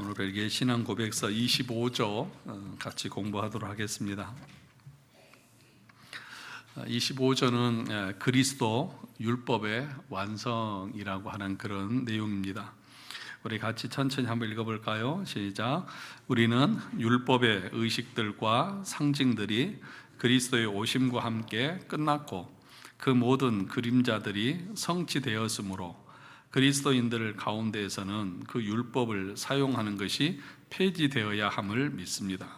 오늘 벨기에 신앙 고백서 25조 같이 공부하도록 하겠습니다. 25조는 그리스도 율법의 완성이라고 하는 그런 내용입니다. 우리 같이 천천히 한번 읽어볼까요? 시작. 우리는 율법의 의식들과 상징들이 그리스도의 오심과 함께 끝났고 그 모든 그림자들이 성취되었으므로 그리스도인들 가운데에서는 그 율법을 사용하는 것이 폐지되어야 함을 믿습니다.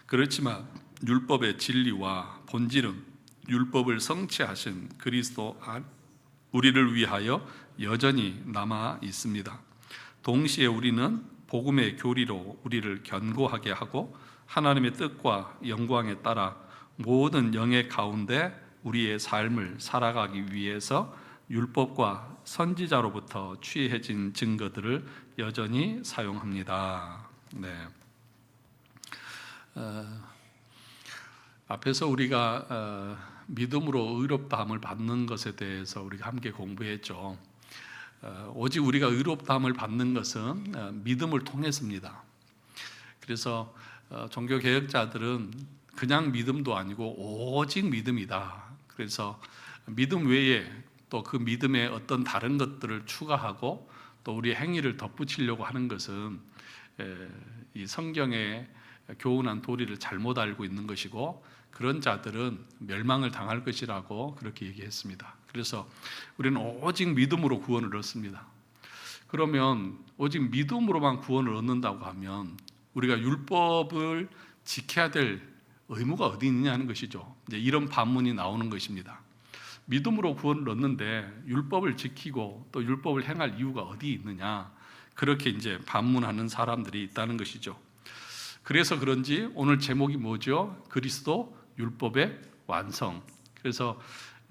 그렇지만 율법의 진리와 본질은 율법을 성취하신 그리스도 우리를 위하여 여전히 남아 있습니다. 동시에 우리는 복음의 교리로 우리를 견고하게 하고 하나님의 뜻과 영광에 따라 모든 영의 가운데 우리의 삶을 살아가기 위해서 율법과 선지자로부터 취해진 증거들을 여전히 사용합니다. 앞에서 우리가 믿음으로 의롭다함을 받는 것에 대해서 우리가 함께 공부했죠. 오직 우리가 의롭다함을 받는 것은 믿음을 통해서입니다. 그래서 종교개혁자들은 그냥 믿음도 아니고 오직 믿음이다. 그래서 믿음 외에 또 그 믿음에 어떤 다른 것들을 추가하고 또 우리의 행위를 덧붙이려고 하는 것은 이 성경의 교훈한 도리를 잘못 알고 있는 것이고 그런 자들은 멸망을 당할 것이라고 그렇게 얘기했습니다. 그래서 우리는 오직 믿음으로 구원을 얻습니다. 그러면 오직 믿음으로만 구원을 얻는다고 하면 우리가 율법을 지켜야 될 의무가 어디 있느냐 하는 것이죠. 이제 이런 반문이 나오는 것입니다. 믿음으로 구원을 얻는데 율법을 지키고 또 율법을 행할 이유가 어디 있느냐, 그렇게 이제 반문하는 사람들이 있다는 것이죠. 그래서 그런지 오늘 제목이 뭐죠? 그리스도 율법의 완성. 그래서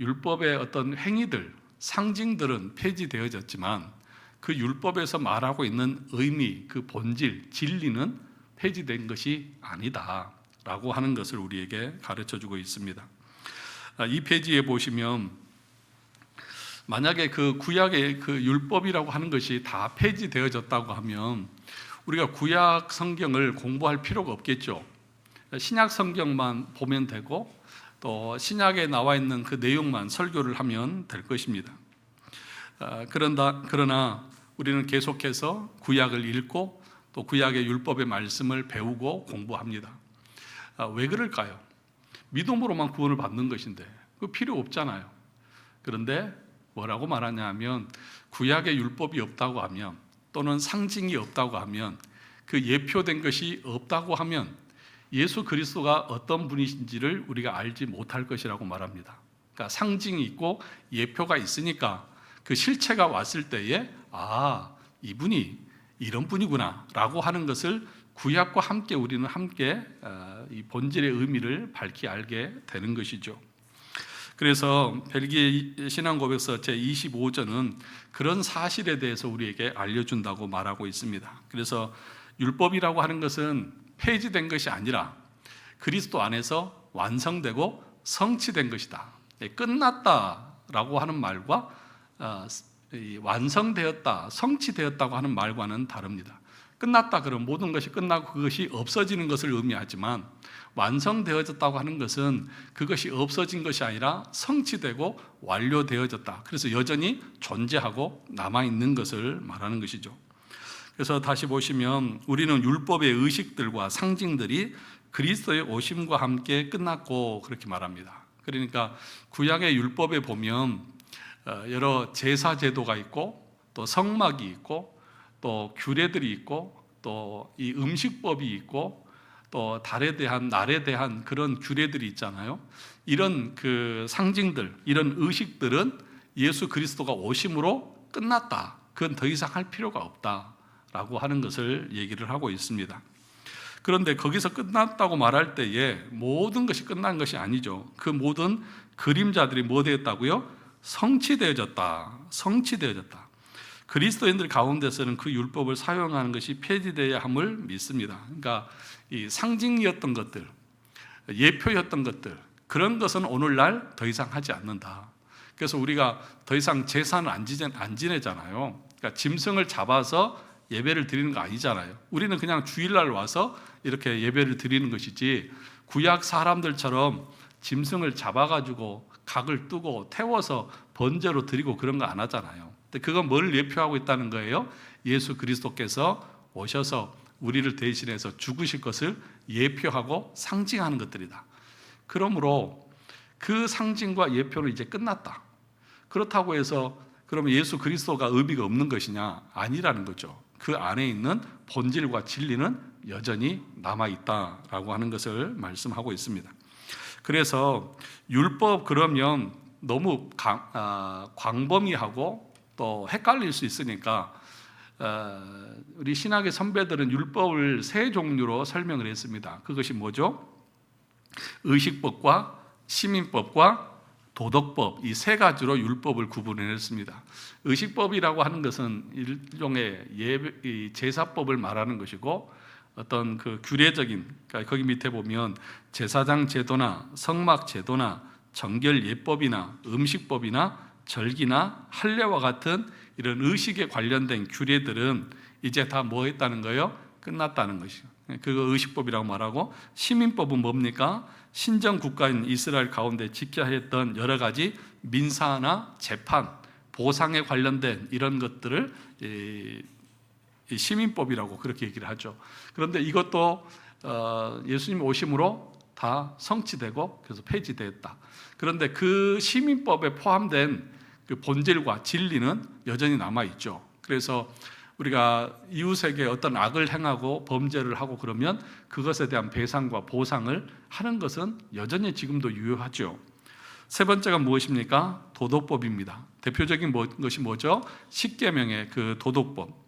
율법의 어떤 행위들, 상징들은 폐지되어졌지만 그 율법에서 말하고 있는 의미, 그 본질, 진리는 폐지된 것이 아니다 라고 하는 것을 우리에게 가르쳐주고 있습니다. 이 페이지에 보시면 만약에 그 구약의 그 율법이라고 하는 것이 다 폐지되어졌다고 하면 우리가 구약 성경을 공부할 필요가 없겠죠. 신약 성경만 보면 되고 또 신약에 나와 있는 그 내용만 설교를 하면 될 것입니다. 그러나 우리는 계속해서 구약을 읽고 또 구약의 율법의 말씀을 배우고 공부합니다. 왜 그럴까요? 믿음으로만 구원을 받는 것인데 그 필요 없잖아요. 그런데 뭐라고 말하냐 하면 구약의 율법이 없다고 하면 또는 상징이 없다고 하면 그 예표된 것이 없다고 하면 예수 그리스도가 어떤 분이신지를 우리가 알지 못할 것이라고 말합니다. 그러니까 상징이 있고 예표가 있으니까 그 실체가 왔을 때에 이분이 이런 분이구나 라고 하는 것을 구약과 함께 우리는 함께 이 본질의 의미를 밝히 알게 되는 것이죠. 그래서 벨기에 신앙고백서 제25조는 그런 사실에 대해서 우리에게 알려준다고 말하고 있습니다. 그래서 율법이라고 하는 것은 폐지된 것이 아니라 그리스도 안에서 완성되고 성취된 것이다. 끝났다라고 하는 말과 완성되었다, 성취되었다고 하는 말과는 다릅니다. 끝났다 그러면 모든 것이 끝나고 그것이 없어지는 것을 의미하지만 완성되어졌다고 하는 것은 그것이 없어진 것이 아니라 성취되고 완료되어졌다. 그래서 여전히 존재하고 남아있는 것을 말하는 것이죠. 그래서 다시 보시면 우리는 율법의 의식들과 상징들이 그리스도의 오심과 함께 끝났고 그렇게 말합니다. 그러니까 구약의 율법에 보면 여러 제사 제도가 있고 또 성막이 있고 또 규례들이 있고 또 이 음식법이 있고 또 달에 대한 날에 대한 그런 규례들이 있잖아요. 이런 그 상징들, 이런 의식들은 예수 그리스도가 오심으로 끝났다. 그건 더 이상 할 필요가 없다라고 하는 것을 얘기를 하고 있습니다. 그런데 거기서 끝났다고 말할 때에 모든 것이 끝난 것이 아니죠. 그 모든 그림자들이 뭐 되었다고요? 성취되어졌다. 성취되어졌다. 그리스도인들 가운데서는 그 율법을 사용하는 것이 폐지되어야 함을 믿습니다. 그러니까 이 상징이었던 것들, 예표였던 것들, 그런 것은 오늘날 더 이상 하지 않는다. 그래서 우리가 더 이상 제사는 안 지내잖아요. 그러니까 짐승을 잡아서 예배를 드리는 거 아니잖아요. 우리는 그냥 주일날 와서 이렇게 예배를 드리는 것이지, 구약 사람들처럼 짐승을 잡아가지고 각을 뜨고 태워서 번제로 드리고 그런 거 안 하잖아요. 근데 그건 뭘 예표하고 있다는 거예요? 예수 그리스도께서 오셔서 우리를 대신해서 죽으실 것을 예표하고 상징하는 것들이다. 그러므로 그 상징과 예표는 이제 끝났다. 그렇다고 해서 그러면 예수 그리스도가 의미가 없는 것이냐? 아니라는 거죠. 그 안에 있는 본질과 진리는 여전히 남아있다라고 하는 것을 말씀하고 있습니다. 그래서 율법 그러면 너무 광범위하고 또 헷갈릴 수 있으니까 우리 신학의 선배들은 율법을 세 종류로 설명을 했습니다. 그것이 뭐죠? 의식법과 시민법과 도덕법, 이 세 가지로 율법을 구분해냈습니다. 의식법이라고 하는 것은 일종의 제사법을 말하는 것이고, 어떤 그 규례적인, 그러니까 거기 밑에 보면 제사장 제도나 성막 제도나 정결 예법이나 음식법이나 절기나 할례와 같은 이런 의식에 관련된 규례들은 이제 다 뭐 했다는 거예요? 끝났다는 것이죠. 그거 의식법이라고 말하고, 시민법은 뭡니까? 신정 국가인 이스라엘 가운데 지켜야 했던 여러 가지 민사나 재판, 보상에 관련된 이런 것들을 시민법이라고 그렇게 얘기를 하죠. 그런데 이것도 예수님 오심으로 다 성취되고 그래서 폐지되었다. 그런데 그 시민법에 포함된 그 본질과 진리는 여전히 남아있죠. 그래서 우리가 이웃에게 어떤 악을 행하고 범죄를 하고 그러면 그것에 대한 배상과 보상을 하는 것은 여전히 지금도 유효하죠. 세 번째가 무엇입니까? 도덕법입니다. 대표적인 것이 뭐죠? 십계명의 그 도덕법.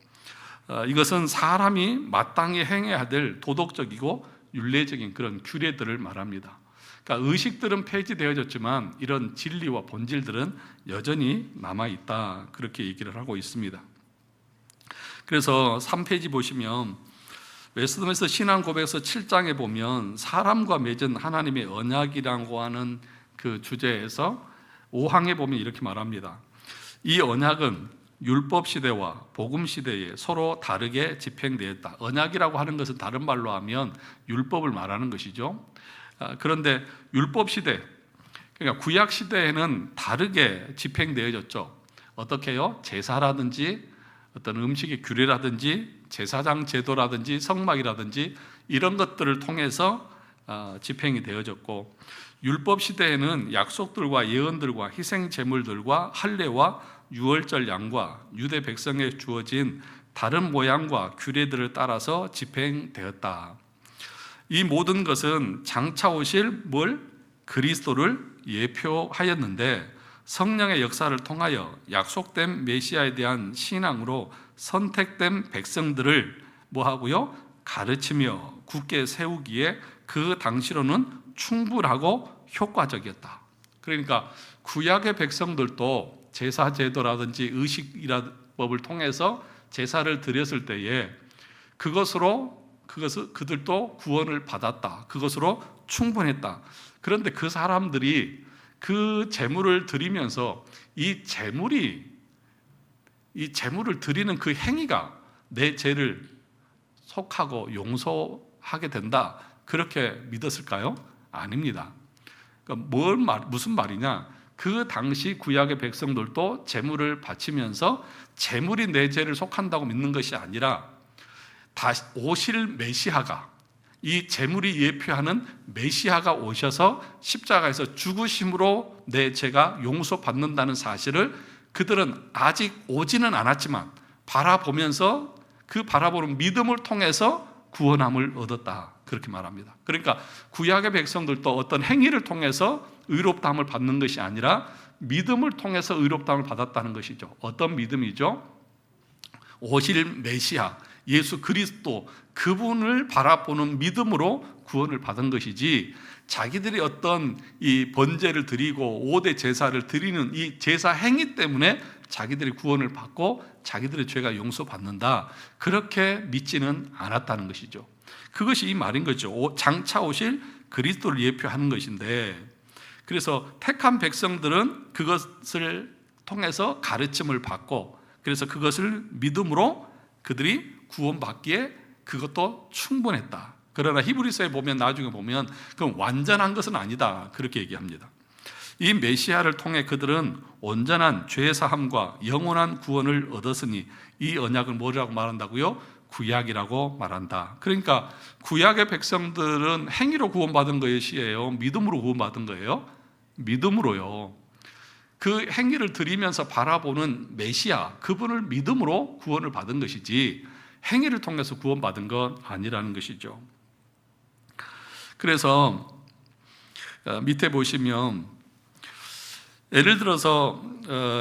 이것은 사람이 마땅히 행해야 될 도덕적이고 윤례적인 그런 규례들을 말합니다. 그러니까 의식들은 폐지되어졌지만 이런 진리와 본질들은 여전히 남아있다, 그렇게 얘기를 하고 있습니다. 그래서 3페이지 보시면 웨스트민스터 신앙고백서 7장에 보면 사람과 맺은 하나님의 언약이라고 하는 그 주제에서 5항에 보면 이렇게 말합니다. 이 언약은 율법 시대와 복음 시대에 서로 다르게 집행되었다. 언약이라고 하는 것은 다른 말로 하면 율법을 말하는 것이죠. 그런데 율법 시대, 그러니까 구약 시대에는 다르게 집행되어졌죠. 어떻게요? 제사라든지 어떤 음식의 규례라든지 제사장 제도라든지 성막이라든지 이런 것들을 통해서 집행이 되어졌고, 율법 시대에는 약속들과 예언들과 희생 제물들과 할례와 유월절 양과 유대 백성에 주어진 다른 모양과 규례들을 따라서 집행되었다. 이 모든 것은 장차 오실 그리스도를 예표하였는데, 성령의 역사를 통하여 약속된 메시아에 대한 신앙으로 선택된 백성들을 뭐하고요? 가르치며 굳게 세우기에 그 당시로는 충분하고 효과적이었다. 그러니까 구약의 백성들도 제사 제도라든지 의식법을 통해서 제사를 드렸을 때에 그들도 구원을 받았다. 그것으로 충분했다. 그런데 그 사람들이 그 제물을 드리면서 이 제물을 드리는 그 행위가 내 죄를 속하고 용서하게 된다, 그렇게 믿었을까요? 아닙니다. 그러니까 무슨 말이냐? 그 당시 구약의 백성들도 제물을 바치면서 제물이 내 죄를 속한다고 믿는 것이 아니라 다시 오실 메시아가, 이 제물이 예표하는 메시아가 오셔서 십자가에서 죽으심으로 내 죄가 용서받는다는 사실을 그들은 아직 오지는 않았지만 바라보면서 그 바라보는 믿음을 통해서 구원함을 얻었다, 그렇게 말합니다. 그러니까 구약의 백성들도 어떤 행위를 통해서 의롭다함을 받는 것이 아니라 믿음을 통해서 의롭다함을 받았다는 것이죠. 어떤 믿음이죠? 오실 메시아 예수 그리스도, 그분을 바라보는 믿음으로 구원을 받은 것이지, 자기들이 어떤 이 번제를 드리고 5대 제사를 드리는 이 제사 행위 때문에 자기들이 구원을 받고 자기들의 죄가 용서받는다, 그렇게 믿지는 않았다는 것이죠. 그것이 이 말인 거죠. 장차 오실 그리스도를 예표하는 것인데, 그래서 택한 백성들은 그것을 통해서 가르침을 받고, 그래서 그것을 믿음으로 그들이 구원받기에 그것도 충분했다. 그러나 히브리서에 보면 나중에 보면 그건 완전한 것은 아니다. 그렇게 얘기합니다. 이 메시아를 통해 그들은 온전한 죄 사함과 영원한 구원을 얻었으니 이 언약을 뭐라고 말한다고요? 구약이라고 말한다. 그러니까 구약의 백성들은 행위로 구원받은 것이에요? 믿음으로 구원받은 거예요? 믿음으로요. 그 행위를 드리면서 바라보는 메시아, 그분을 믿음으로 구원을 받은 것이지 행위를 통해서 구원받은 건 아니라는 것이죠. 그래서 밑에 보시면 예를 들어서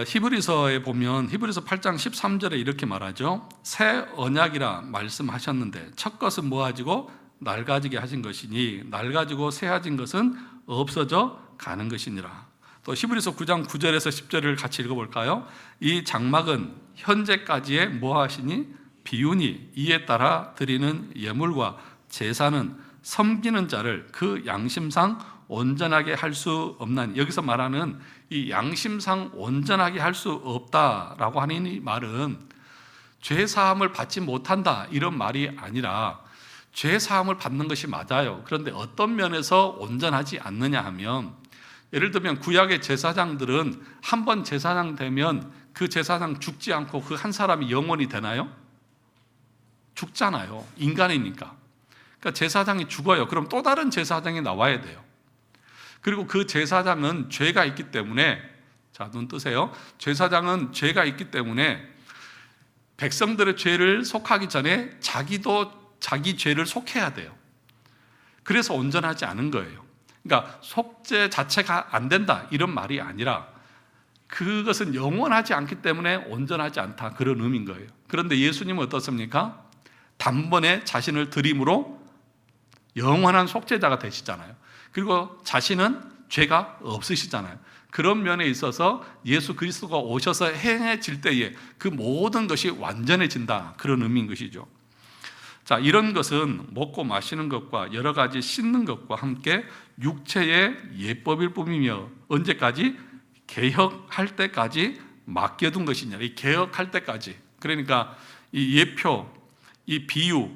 히브리서에 보면 히브리서 8장 13절에 이렇게 말하죠. 새 언약이라 말씀하셨는데 첫 것은 뭐 가지고 낡아지게 하신 것이니 낡아지고 새해진 것은 없어져 가는 것이니라. 또 히브리서 9장 9절에서 10절을 같이 읽어볼까요? 이 장막은 현재까지의 뭐 하시니 비유니 이에 따라 드리는 예물과 제사는 섬기는 자를 그 양심상 온전하게 할 수 없나니. 여기서 말하는 이 양심상 온전하게 할 수 없다라고 하는 이 말은 죄 사함을 받지 못한다 이런 말이 아니라 죄 사함을 받는 것이 맞아요. 그런데 어떤 면에서 온전하지 않느냐 하면 예를 들면 구약의 제사장들은 한 번 제사장 되면 그 제사장 죽지 않고 그 한 사람이 영원히 되나요? 죽잖아요. 인간이니까. 그러니까 제사장이 죽어요. 그럼 또 다른 제사장이 나와야 돼요. 그리고 그 제사장은 죄가 있기 때문에, 자, 눈 뜨세요. 제사장은 죄가 있기 때문에 백성들의 죄를 속하기 전에 자기도 자기 죄를 속해야 돼요. 그래서 온전하지 않은 거예요. 그러니까 속죄 자체가 안 된다 이런 말이 아니라 그것은 영원하지 않기 때문에 온전하지 않다 그런 의미인 거예요. 그런데 예수님은 어떻습니까? 단번에 자신을 드림으로 영원한 속죄자가 되시잖아요. 그리고 자신은 죄가 없으시잖아요. 그런 면에 있어서 예수 그리스도가 오셔서 행해질 때에 그 모든 것이 완전해진다 그런 의미인 것이죠. 자, 이런 것은 먹고 마시는 것과 여러 가지 씻는 것과 함께 육체의 예법일 뿐이며 언제까지? 개혁할 때까지 맡겨둔 것이냐. 이 개혁할 때까지. 그러니까 이 예표, 이 비유,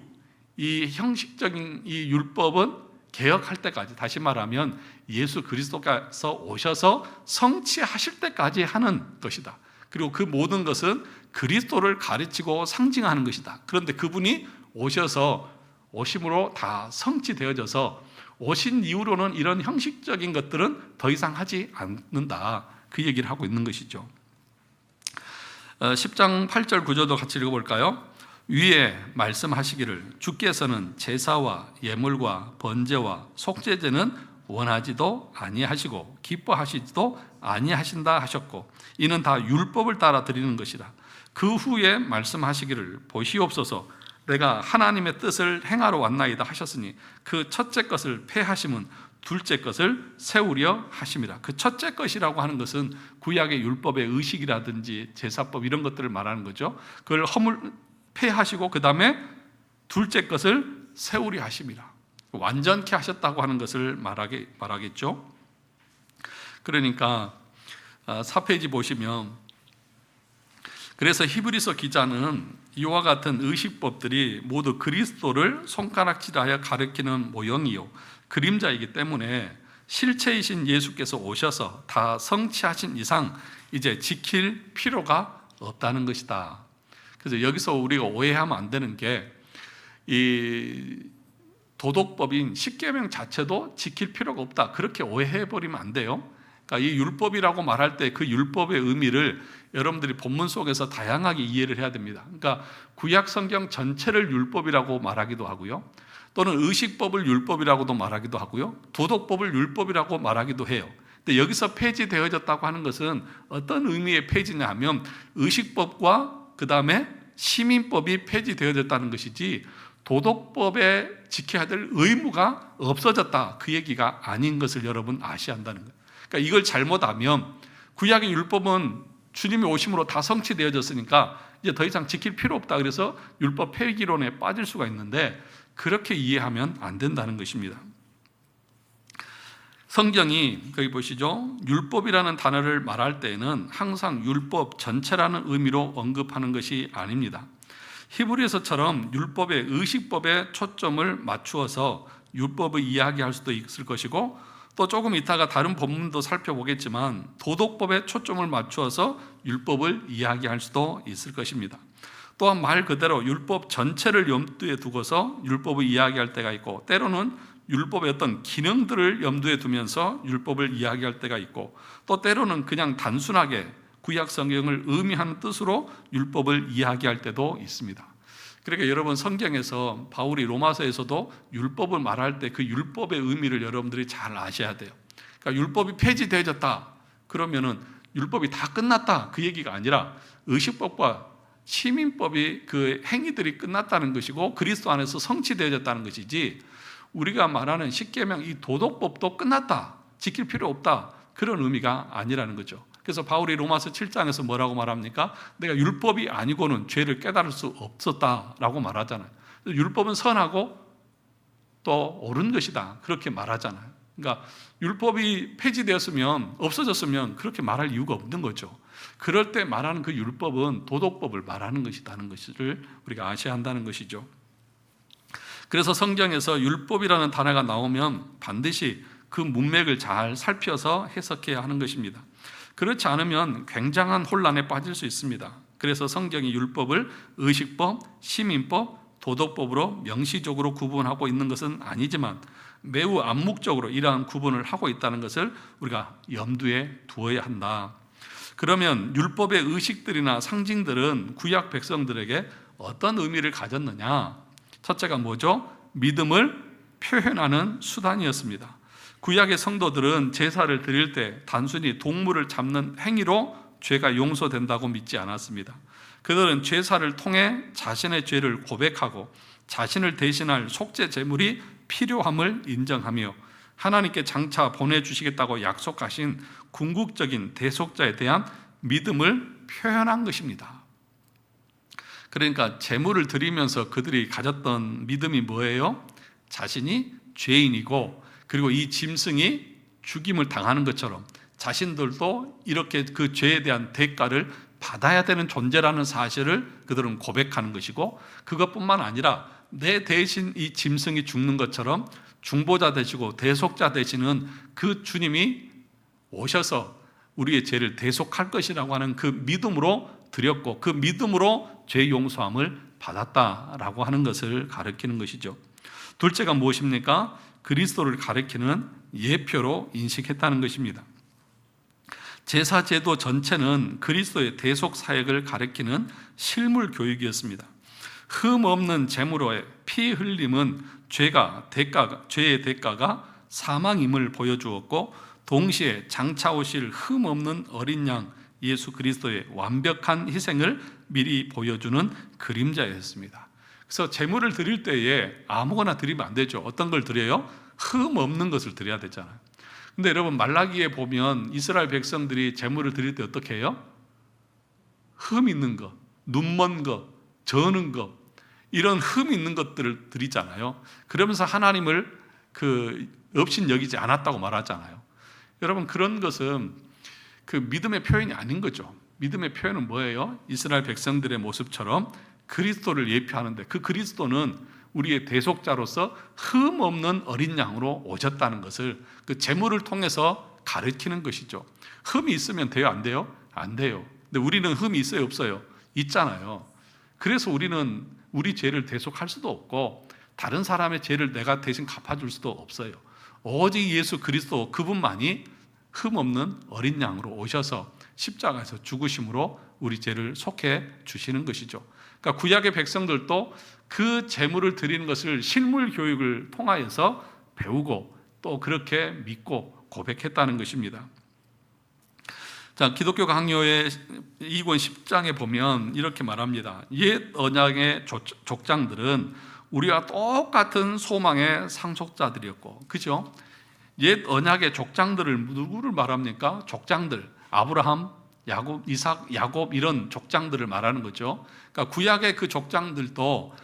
이 형식적인 이 율법은 개혁할 때까지, 다시 말하면 예수 그리스도께서 오셔서 성취하실 때까지 하는 것이다. 그리고 그 모든 것은 그리스도를 가르치고 상징하는 것이다. 그런데 그분이 오심으로 다 성취되어져서 오신 이후로는 이런 형식적인 것들은 더 이상 하지 않는다. 그 얘기를 하고 있는 것이죠. 10장 8절 9절도 같이 읽어볼까요? 위에 말씀하시기를 주께서는 제사와 예물과 번제와 속죄제는 원하지도 아니하시고 기뻐하시지도 아니하신다 하셨고 이는 다 율법을 따라 드리는 것이라. 그 후에 말씀하시기를 보시옵소서 내가 하나님의 뜻을 행하러 왔나이다 하셨으니 그 첫째 것을 폐하심은 둘째 것을 세우려 하심이라. 그 첫째 것이라고 하는 것은 구약의 율법의 의식이라든지 제사법 이런 것들을 말하는 거죠. 그걸 폐하시고 그 다음에 둘째 것을 세우려 하심이라. 완전케 하셨다고 하는 것을 말하겠죠. 그러니까 4페이지 보시면 그래서 히브리서 기자는 이와 같은 의식법들이 모두 그리스도를 손가락질하여 가리키는 모형이요 그림자이기 때문에 실체이신 예수께서 오셔서 다 성취하신 이상 이제 지킬 필요가 없다는 것이다. 그래서 여기서 우리가 오해하면 안 되는 게 이 도덕법인 십계명 자체도 지킬 필요가 없다. 그렇게 오해해버리면 안 돼요. 그러니까 이 율법이라고 말할 때 그 율법의 의미를 여러분들이 본문 속에서 다양하게 이해를 해야 됩니다. 그러니까 구약 성경 전체를 율법이라고 말하기도 하고요. 또는 의식법을 율법이라고도 말하기도 하고요. 도덕법을 율법이라고 말하기도 해요. 근데 여기서 폐지되어졌다고 하는 것은 어떤 의미의 폐지냐 하면 의식법과 그 다음에 시민법이 폐지되어졌다는 것이지 도덕법에 지켜야 될 의무가 없어졌다 그 얘기가 아닌 것을 여러분 아셔야 한다는 거예요. 그러니까 이걸 잘못하면 구약의 율법은 주님이 오심으로 다 성취되어졌으니까 이제 더 이상 지킬 필요 없다 그래서 율법 폐기론에 빠질 수가 있는데 그렇게 이해하면 안 된다는 것입니다. 성경이 거기 보시죠. 율법이라는 단어를 말할 때에는 항상 율법 전체라는 의미로 언급하는 것이 아닙니다. 히브리서처럼 율법의 의식법에 초점을 맞추어서 율법을 이야기할 수도 있을 것이고, 또 조금 이따가 다른 본문도 살펴보겠지만 도덕법에 초점을 맞추어서 율법을 이야기할 수도 있을 것입니다. 또한 말 그대로 율법 전체를 염두에 두고서 율법을 이야기할 때가 있고, 때로는 율법의 어떤 기능들을 염두에 두면서 율법을 이야기할 때가 있고, 또 때로는 그냥 단순하게 구약 성경을 의미하는 뜻으로 율법을 이야기할 때도 있습니다. 그러니까 여러분, 성경에서 바울이 로마서에서도 율법을 말할 때 그 율법의 의미를 여러분들이 잘 아셔야 돼요. 그러니까 율법이 폐지되어졌다 그러면은 율법이 다 끝났다 그 얘기가 아니라 의식법과 시민법이 그 행위들이 끝났다는 것이고 그리스도 안에서 성취되어졌다는 것이지, 우리가 말하는 십계명 이 도덕법도 끝났다, 지킬 필요 없다, 그런 의미가 아니라는 거죠. 그래서 바울이 로마서 7장에서 뭐라고 말합니까? 내가 율법이 아니고는 죄를 깨달을 수 없었다라고 말하잖아요. 율법은 선하고 또 옳은 것이다 그렇게 말하잖아요. 그러니까 율법이 폐지되었으면, 없어졌으면 그렇게 말할 이유가 없는 거죠. 그럴 때 말하는 그 율법은 도덕법을 말하는 것이라는 것을 우리가 아셔야 한다는 것이죠. 그래서 성경에서 율법이라는 단어가 나오면 반드시 그 문맥을 잘 살펴서 해석해야 하는 것입니다. 그렇지 않으면 굉장한 혼란에 빠질 수 있습니다. 그래서 성경이 율법을 의식법, 시민법, 도덕법으로 명시적으로 구분하고 있는 것은 아니지만 매우 암묵적으로 이러한 구분을 하고 있다는 것을 우리가 염두에 두어야 한다. 그러면 율법의 의식들이나 상징들은 구약 백성들에게 어떤 의미를 가졌느냐? 첫째가 뭐죠? 믿음을 표현하는 수단이었습니다. 구약의 성도들은 제사를 드릴 때 단순히 동물을 잡는 행위로 죄가 용서된다고 믿지 않았습니다. 그들은 제사를 통해 자신의 죄를 고백하고 자신을 대신할 속죄 제물이 필요함을 인정하며 하나님께 장차 보내주시겠다고 약속하신 궁극적인 대속자에 대한 믿음을 표현한 것입니다. 그러니까 제물을 드리면서 그들이 가졌던 믿음이 뭐예요? 자신이 죄인이고, 그리고 이 짐승이 죽임을 당하는 것처럼 자신들도 이렇게 그 죄에 대한 대가를 받아야 되는 존재라는 사실을 그들은 고백하는 것이고, 그것뿐만 아니라 내 대신 이 짐승이 죽는 것처럼 중보자 되시고 대속자 되시는 그 주님이 오셔서 우리의 죄를 대속할 것이라고 하는 그 믿음으로 드렸고, 그 믿음으로 죄 용서함을 받았다라고 하는 것을 가리키는 것이죠. 둘째가 무엇입니까? 그리스도를 가리키는 예표로 인식했다는 것입니다. 제사제도 전체는 그리스도의 대속 사역을 가리키는 실물 교육이었습니다. 흠 없는 제물의 피 흘림은 죄의 대가가 사망임을 보여주었고, 동시에 장차 오실 흠 없는 어린 양 예수 그리스도의 완벽한 희생을 미리 보여주는 그림자였습니다. 그래서 제물을 드릴 때에 아무거나 드리면 안 되죠. 어떤 걸 드려요? 흠 없는 것을 드려야 되잖아요. 근데 여러분, 말라기에 보면 이스라엘 백성들이 제물을 드릴 때 어떻게 해요? 흠 있는 거, 눈먼 거, 저는 거, 이런 흠 있는 것들을 드리잖아요. 그러면서 하나님을 업신 여기지 않았다고 말하잖아요. 여러분, 그런 것은 그 믿음의 표현이 아닌 거죠. 믿음의 표현은 뭐예요? 이스라엘 백성들의 모습처럼 그리스도를 예표하는데, 그 그리스도는 우리의 대속자로서 흠 없는 어린 양으로 오셨다는 것을 그 제물을 통해서 가르치는 것이죠. 흠이 있으면 돼요? 안 돼요? 안 돼요. 근데 우리는 흠이 있어요? 없어요? 있잖아요. 그래서 우리는 우리 죄를 대속할 수도 없고 다른 사람의 죄를 내가 대신 갚아줄 수도 없어요. 오직 예수 그리스도 그분만이 흠 없는 어린 양으로 오셔서 십자가에서 죽으심으로 우리 죄를 속해 주시는 것이죠. 그러니까 구약의 백성들도 그 제물을 드리는 것을 실물 교육을 통하여서 배우고 또 그렇게 믿고 고백했다는 것입니다. 자, 기독교 강요의 2권 10장에 보면 이렇게 말합니다. 옛 언약의 족장들은 우리와 똑같은 소망의 상속자들이었고, 그죠? 옛 언약의 족장들을 누구를 말합니까? 족장들, 아브라함, 야곱, 이삭, 야곱, 이런 족장들을 말하는 거죠. 그러니까 구약의 그 족장들도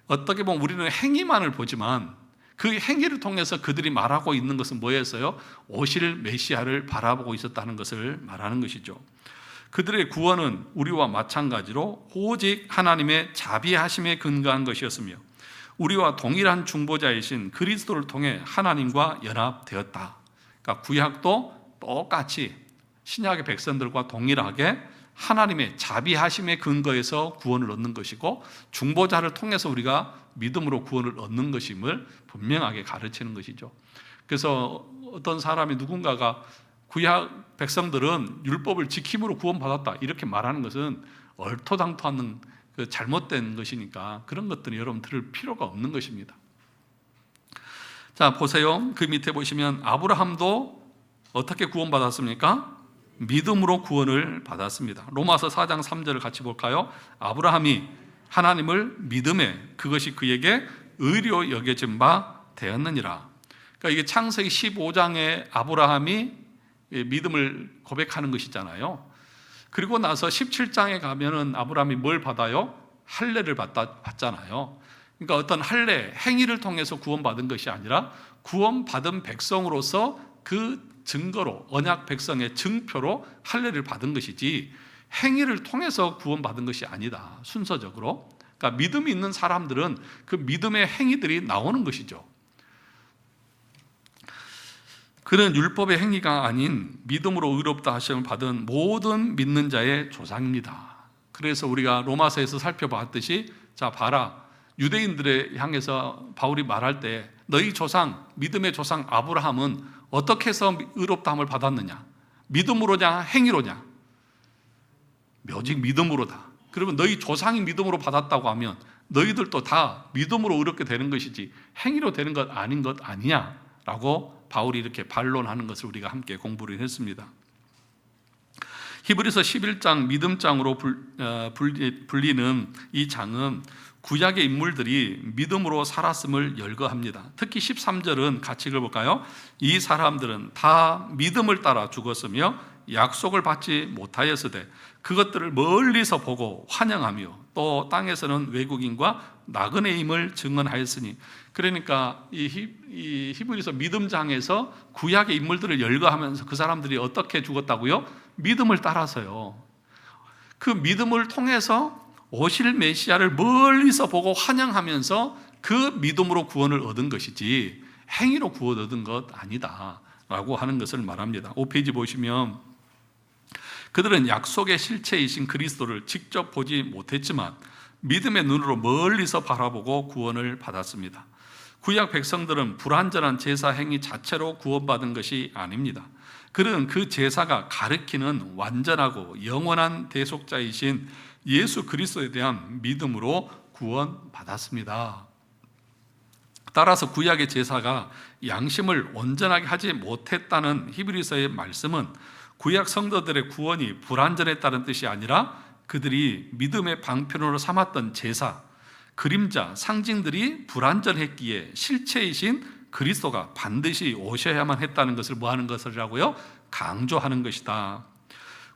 어떻게 보면 우리는 행위만을 보지만 그 행위를 통해서 그들이 말하고 있는 것은 뭐였어요? 오실 메시아를 바라보고 있었다는 것을 말하는 것이죠. 그들의 구원은 우리와 마찬가지로 오직 하나님의 자비하심에 근거한 것이었으며 우리와 동일한 중보자이신 그리스도를 통해 하나님과 연합되었다. 그러니까 구약도 똑같이 신약의 백성들과 동일하게 하나님의 자비하심에 근거해서 구원을 얻는 것이고 중보자를 통해서 우리가 믿음으로 구원을 얻는 것임을 분명하게 가르치는 것이죠. 그래서 어떤 사람이 누군가가 구약 백성들은 율법을 지킴으로 구원받았다 이렇게 말하는 것은 얼토당토하는 잘못된 것이니까 그런 것들은 여러분 들을 필요가 없는 것입니다. 자, 보세요. 그 밑에 보시면 아브라함도 어떻게 구원받았습니까? 믿음으로 구원을 받았습니다. 로마서 4장 3절을 같이 볼까요? 아브라함이 하나님을 믿음에 그것이 그에게 의로 여겨진 바 되었느니라. 그러니까 이게 창세기 15장에 아브라함이 믿음을 고백하는 것이잖아요. 그리고 나서 17장에 가면은 아브라함이 뭘 받아요? 할례를 받잖아요. 그러니까 어떤 할례, 행위를 통해서 구원받은 것이 아니라 구원받은 백성으로서 그 증거로, 언약 백성의 증표로 할례를 받은 것이지 행위를 통해서 구원받은 것이 아니다. 순서적으로. 그러니까 믿음이 있는 사람들은 그 믿음의 행위들이 나오는 것이죠. 그는 율법의 행위가 아닌 믿음으로 의롭다 하심을 받은 모든 믿는 자의 조상입니다. 그래서 우리가 로마서에서 살펴봤듯이 자 봐라, 유대인들에 향해서 바울이 말할 때 너희 조상, 믿음의 조상 아브라함은 어떻게 해서 의롭다함을 받았느냐? 믿음으로냐 행위로냐? 오직 믿음으로다. 그러면 너희 조상이 믿음으로 받았다고 하면 너희들도 다 믿음으로 의롭게 되는 것이지 행위로 되는 것 아닌 것 아니냐? 라고 바울이 이렇게 반론하는 것을 우리가 함께 공부를 했습니다. 히브리서 11장 믿음장으로 불리는 이 장은 구약의 인물들이 믿음으로 살았음을 열거합니다. 특히 13절은 같이 읽어볼까요? 이 사람들은 다 믿음을 따라 죽었으며 약속을 받지 못하였으되 그것들을 멀리서 보고 환영하며 또 땅에서는 외국인과 나그네임을 증언하였으니, 그러니까 이 히브리서 믿음장에서 구약의 인물들을 열거하면서 그 사람들이 어떻게 죽었다고요? 믿음을 따라서요. 그 믿음을 통해서 오실 메시아를 멀리서 보고 환영하면서 그 믿음으로 구원을 얻은 것이지 행위로 구원 얻은 것 아니다 라고 하는 것을 말합니다. 5페이지 보시면 그들은 약속의 실체이신 그리스도를 직접 보지 못했지만 믿음의 눈으로 멀리서 바라보고 구원을 받았습니다. 구약 백성들은 불완전한 제사 행위 자체로 구원받은 것이 아닙니다. 그들은 그 제사가 가리키는 완전하고 영원한 대속자이신 예수 그리스도에 대한 믿음으로 구원받았습니다. 따라서 구약의 제사가 양심을 온전하게 하지 못했다는 히브리서의 말씀은 구약 성도들의 구원이 불완전했다는 뜻이 아니라 그들이 믿음의 방편으로 삼았던 제사, 그림자, 상징들이 불완전했기에 실체이신 그리스도가 반드시 오셔야만 했다는 것을 뭐하는 것이라고요? 강조하는 것이다.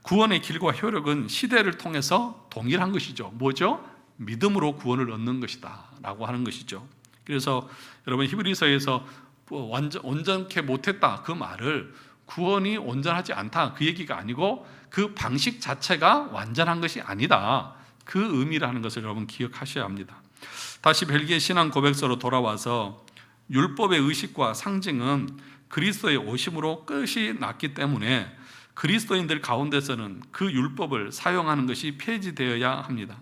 구원의 길과 효력은 시대를 통해서 동일한 것이죠. 뭐죠? 믿음으로 구원을 얻는 것이다 라고 하는 것이죠. 그래서 여러분 히브리서에서 온전케 못했다 그 말을 구원이 온전하지 않다 그 얘기가 아니고 그 방식 자체가 완전한 것이 아니다 그 의미라는 것을 여러분 기억하셔야 합니다. 다시 벨기에 신앙 고백서로 돌아와서 율법의 의식과 상징은 그리스도의 오심으로 끝이 났기 때문에 그리스도인들 가운데서는 그 율법을 사용하는 것이 폐지되어야 합니다.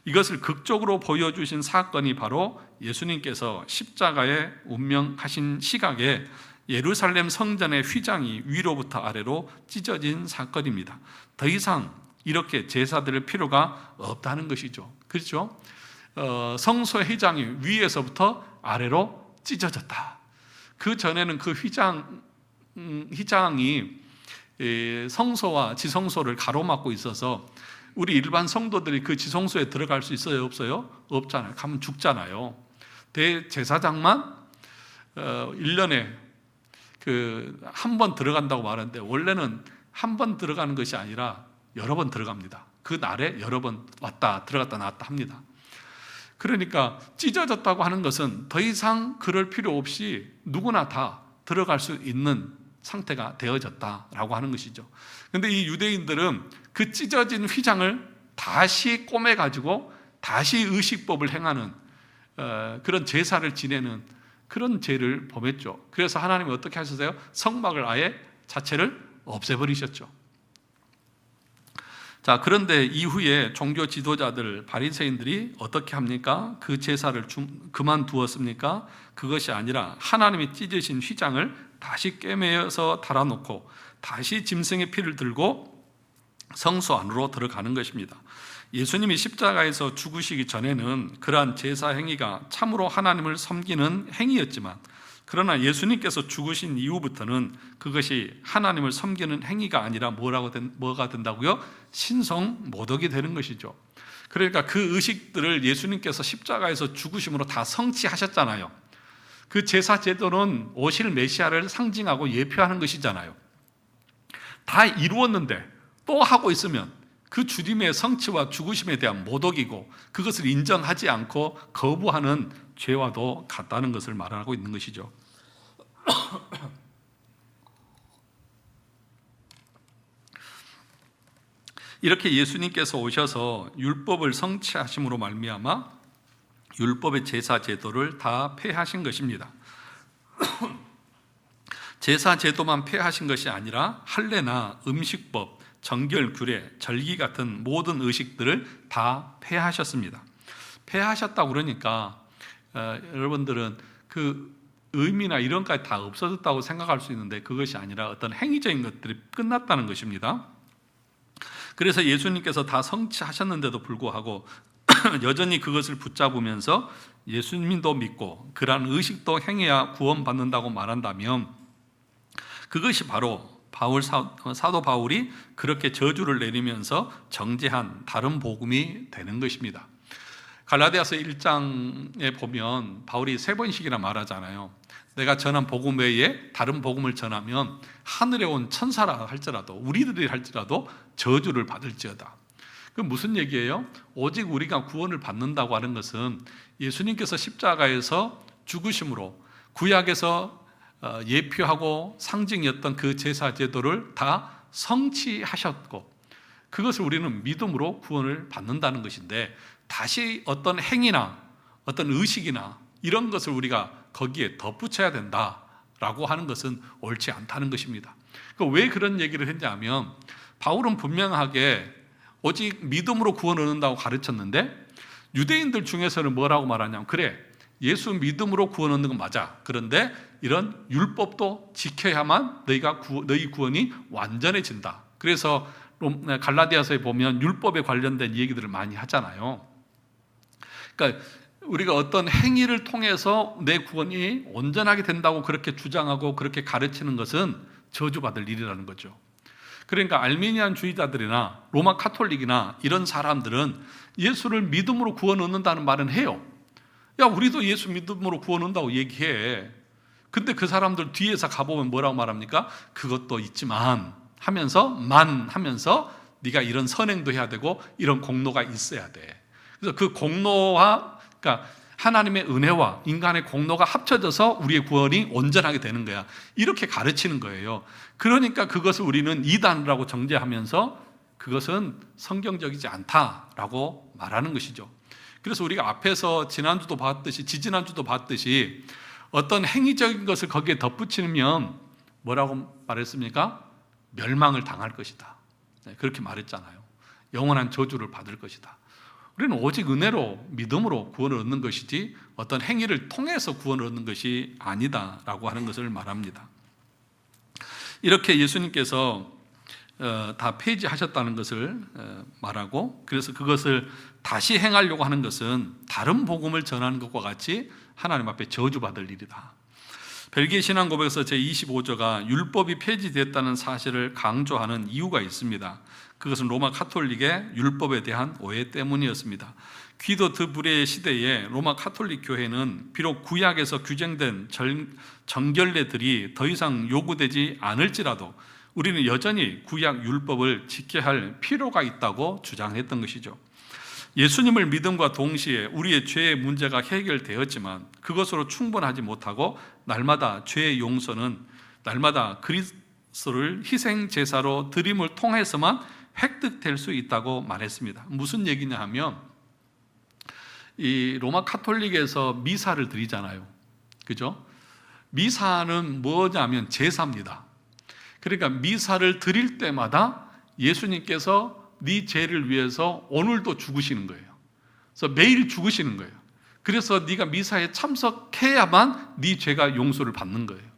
이것을 극적으로 보여주신 사건이 바로 예수님께서 십자가에 운명하신 시각에 예루살렘 성전의 휘장이 위로부터 아래로 찢어진 사건입니다. 더 이상 이렇게 제사 드릴 필요가 없다는 것이죠. 그렇죠? 성소의 휘장이 위에서부터 아래로 찢어졌다. 그 전에는 그 휘장이 성소와 지성소를 가로막고 있어서 우리 일반 성도들이 그 지성소에 들어갈 수 있어요? 없어요? 없잖아요. 가면 죽잖아요. 대제사장만 1년에 한 번 들어간다고 말하는데 원래는 한 번 들어가는 것이 아니라 여러 번 들어갑니다. 그 날에 여러 번 왔다 들어갔다 나왔다 합니다. 그러니까 찢어졌다고 하는 것은 더 이상 그럴 필요 없이 누구나 다 들어갈 수 있는 상태가 되어졌다라고 하는 것이죠. 그런데 이 유대인들은 그 찢어진 휘장을 다시 꼬매가지고 다시 의식법을 행하는 그런 제사를 지내는 그런 죄를 범했죠. 그래서 하나님이 어떻게 하셨어요? 성막을 아예 자체를 없애버리셨죠. 자, 그런데 이후에 종교 지도자들, 바리새인들이 어떻게 합니까? 그 제사를 그만두었습니까? 그것이 아니라 하나님이 찢으신 휘장을 다시 꿰매어서 달아놓고 다시 짐승의 피를 들고 성소 안으로 들어가는 것입니다. 예수님이 십자가에서 죽으시기 전에는 그러한 제사 행위가 참으로 하나님을 섬기는 행위였지만, 그러나 예수님께서 죽으신 이후부터는 그것이 하나님을 섬기는 행위가 아니라 뭐가 된다고요? 신성 모독이 되는 것이죠. 그러니까 그 의식들을 예수님께서 십자가에서 죽으심으로 다 성취하셨잖아요. 그 제사 제도는 오실 메시아를 상징하고 예표하는 것이잖아요. 다 이루었는데 또 하고 있으면 그 주님의 성취와 죽으심에 대한 모독이고, 그것을 인정하지 않고 거부하는 죄와도 같다는 것을 말하고 있는 것이죠. 이렇게 예수님께서 오셔서 율법을 성취하심으로 말미암아 율법의 제사 제도를 다 폐하신 것입니다. 제사 제도만 폐하신 것이 아니라 할례나 음식법, 정결, 규례, 절기 같은 모든 의식들을 다 폐하셨습니다. 폐하셨다고 그러니까 여러분들은 그 의미나 이런 것까지 다 없어졌다고 생각할 수 있는데, 그것이 아니라 어떤 행위적인 것들이 끝났다는 것입니다. 그래서 예수님께서 다 성취하셨는데도 불구하고 여전히 그것을 붙잡으면서 예수님도 믿고 그러한 의식도 행해야 구원받는다고 말한다면, 그것이 바로 사도 바울이 그렇게 저주를 내리면서 정죄한 다른 복음이 되는 것입니다. 갈라디아서 1장에 보면 바울이 3번씩이나 말하잖아요. 내가 전한 복음 외에 다른 복음을 전하면 하늘에 온 천사라 할지라도, 우리들이 할지라도 저주를 받을지어다. 그 무슨 얘기예요? 오직 우리가 구원을 받는다고 하는 것은 예수님께서 십자가에서 죽으심으로 구약에서 예표하고 상징이었던 그 제사 제도를 다 성취하셨고, 그것을 우리는 믿음으로 구원을 받는다는 것인데, 다시 어떤 행위나 어떤 의식이나 이런 것을 우리가 거기에 덧붙여야 된다라고 하는 것은 옳지 않다는 것입니다. 왜 그런 얘기를 했냐면, 바울은 분명하게 오직 믿음으로 구원을 얻는다고 가르쳤는데, 유대인들 중에서는 뭐라고 말하냐면, 그래, 예수 믿음으로 구원 얻는 건 맞아. 그런데 이런 율법도 지켜야만 너희 구원이 완전해진다. 그래서 갈라디아서에 보면 율법에 관련된 얘기들을 많이 하잖아요. 그러니까 우리가 어떤 행위를 통해서 내 구원이 온전하게 된다고 그렇게 주장하고 그렇게 가르치는 것은 저주받을 일이라는 거죠. 그러니까 알미니안 주의자들이나 로마 카톨릭이나 이런 사람들은 예수를 믿음으로 구원 얻는다는 말은 해요. 야, 우리도 예수 믿음으로 구원 얻는다고 얘기해. 근데 그 사람들 뒤에서 가보면 뭐라고 말합니까? 그것도 있지만 하면서 네가 이런 선행도 해야 되고 이런 공로가 있어야 돼. 그래서 그 공로와, 그러니까 하나님의 은혜와 인간의 공로가 합쳐져서 우리의 구원이 온전하게 되는 거야. 이렇게 가르치는 거예요. 그러니까 그것을 우리는 이단이라고 정죄하면서 그것은 성경적이지 않다라고 말하는 것이죠. 그래서 우리가 앞에서 지난주도 봤듯이, 지지난주도 봤듯이 어떤 행위적인 것을 거기에 덧붙이면 뭐라고 말했습니까? 멸망을 당할 것이다. 그렇게 말했잖아요. 영원한 저주를 받을 것이다. 우리는 오직 은혜로, 믿음으로 구원을 얻는 것이지 어떤 행위를 통해서 구원을 얻는 것이 아니다라고 하는 것을 말합니다. 이렇게 예수님께서 다 폐지하셨다는 것을 말하고, 그래서 그것을 다시 행하려고 하는 것은 다른 복음을 전하는 것과 같이 하나님 앞에 저주받을 일이다. 벨기에 신앙고백에서 제25조가 율법이 폐지됐다는 사실을 강조하는 이유가 있습니다. 그것은 로마 카톨릭의 율법에 대한 오해 때문이었습니다. 귀도 드브레의 시대에 로마 카톨릭 교회는 비록 구약에서 규정된 정결례들이 더 이상 요구되지 않을지라도 우리는 여전히 구약 율법을 지켜야 할 필요가 있다고 주장했던 것이죠. 예수님을 믿음과 동시에 우리의 죄의 문제가 해결되었지만 그것으로 충분하지 못하고 날마다 죄의 용서는 날마다 그리스도를 희생 제사로 드림을 통해서만 획득될 수 있다고 말했습니다. 무슨 얘기냐 하면 이 로마 카톨릭에서 미사를 드리잖아요. 그죠? 미사는 뭐냐면 제사입니다. 그러니까 미사를 드릴 때마다 예수님께서 네 죄를 위해서 오늘도 죽으시는 거예요. 그래서 매일 죽으시는 거예요. 그래서 네가 미사에 참석해야만 네 죄가 용서를 받는 거예요.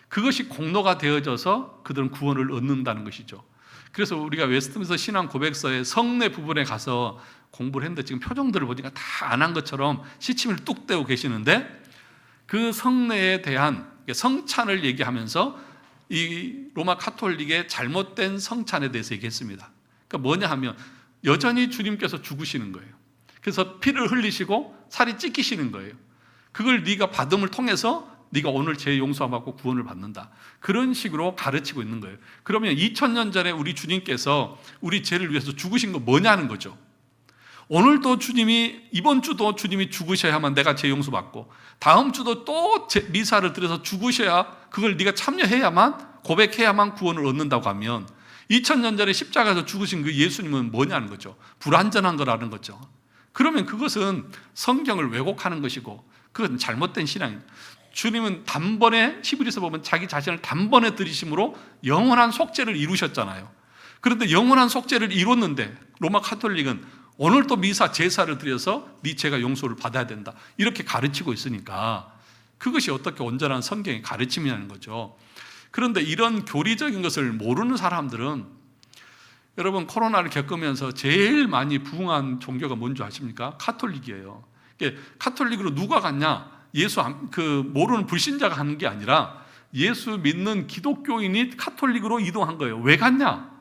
그것이 공로가 되어져서 그들은 구원을 얻는다는 것이죠. 그래서 우리가 웨스트민스터 신앙 고백서의 성례 부분에 가서 공부를 했는데 지금 표정들을 보니까 다 안 한 것처럼 시침을 뚝 떼고 계시는데 그 성례에 대한 성찬을 얘기하면서 이 로마 카톨릭의 잘못된 성찬에 대해서 얘기했습니다. 그러니까 뭐냐 하면 여전히 주님께서 죽으시는 거예요. 그래서 피를 흘리시고 살이 찢기시는 거예요. 그걸 네가 받음을 통해서 네가 오늘 죄 용서 받고 구원을 받는다. 그런 식으로 가르치고 있는 거예요. 그러면 2000년 전에 우리 주님께서 우리 죄를 위해서 죽으신 거 뭐냐는 거죠. 오늘도 주님이, 이번 주도 주님이 죽으셔야만 내가 죄 용서 받고 다음 주도 또 미사를 드려서 죽으셔야, 그걸 네가 참여해야만, 고백해야만 구원을 얻는다고 하면 2000년 전에 십자가에서 죽으신 그 예수님은 뭐냐는 거죠. 불완전한 거라는 거죠. 그러면 그것은 성경을 왜곡하는 것이고 그건 잘못된 신앙입니다. 주님은 단번에, 히브리서 보면 자기 자신을 단번에 들이심으로 영원한 속죄를 이루셨잖아요. 그런데 영원한 속죄를 이뤘는데 로마 카톨릭은 오늘 또 미사 제사를 드려서 네 죄가 용서를 받아야 된다, 이렇게 가르치고 있으니까 그것이 어떻게 온전한 성경의 가르침이라는 거죠. 그런데 이런 교리적인 것을 모르는 사람들은, 여러분 코로나를 겪으면서 제일 많이 부흥한 종교가 뭔지 아십니까? 카톨릭이에요. 카톨릭으로 누가 갔냐? 모르는 불신자가 하는 게 아니라 예수 믿는 기독교인이 카톨릭으로 이동한 거예요. 왜 갔냐?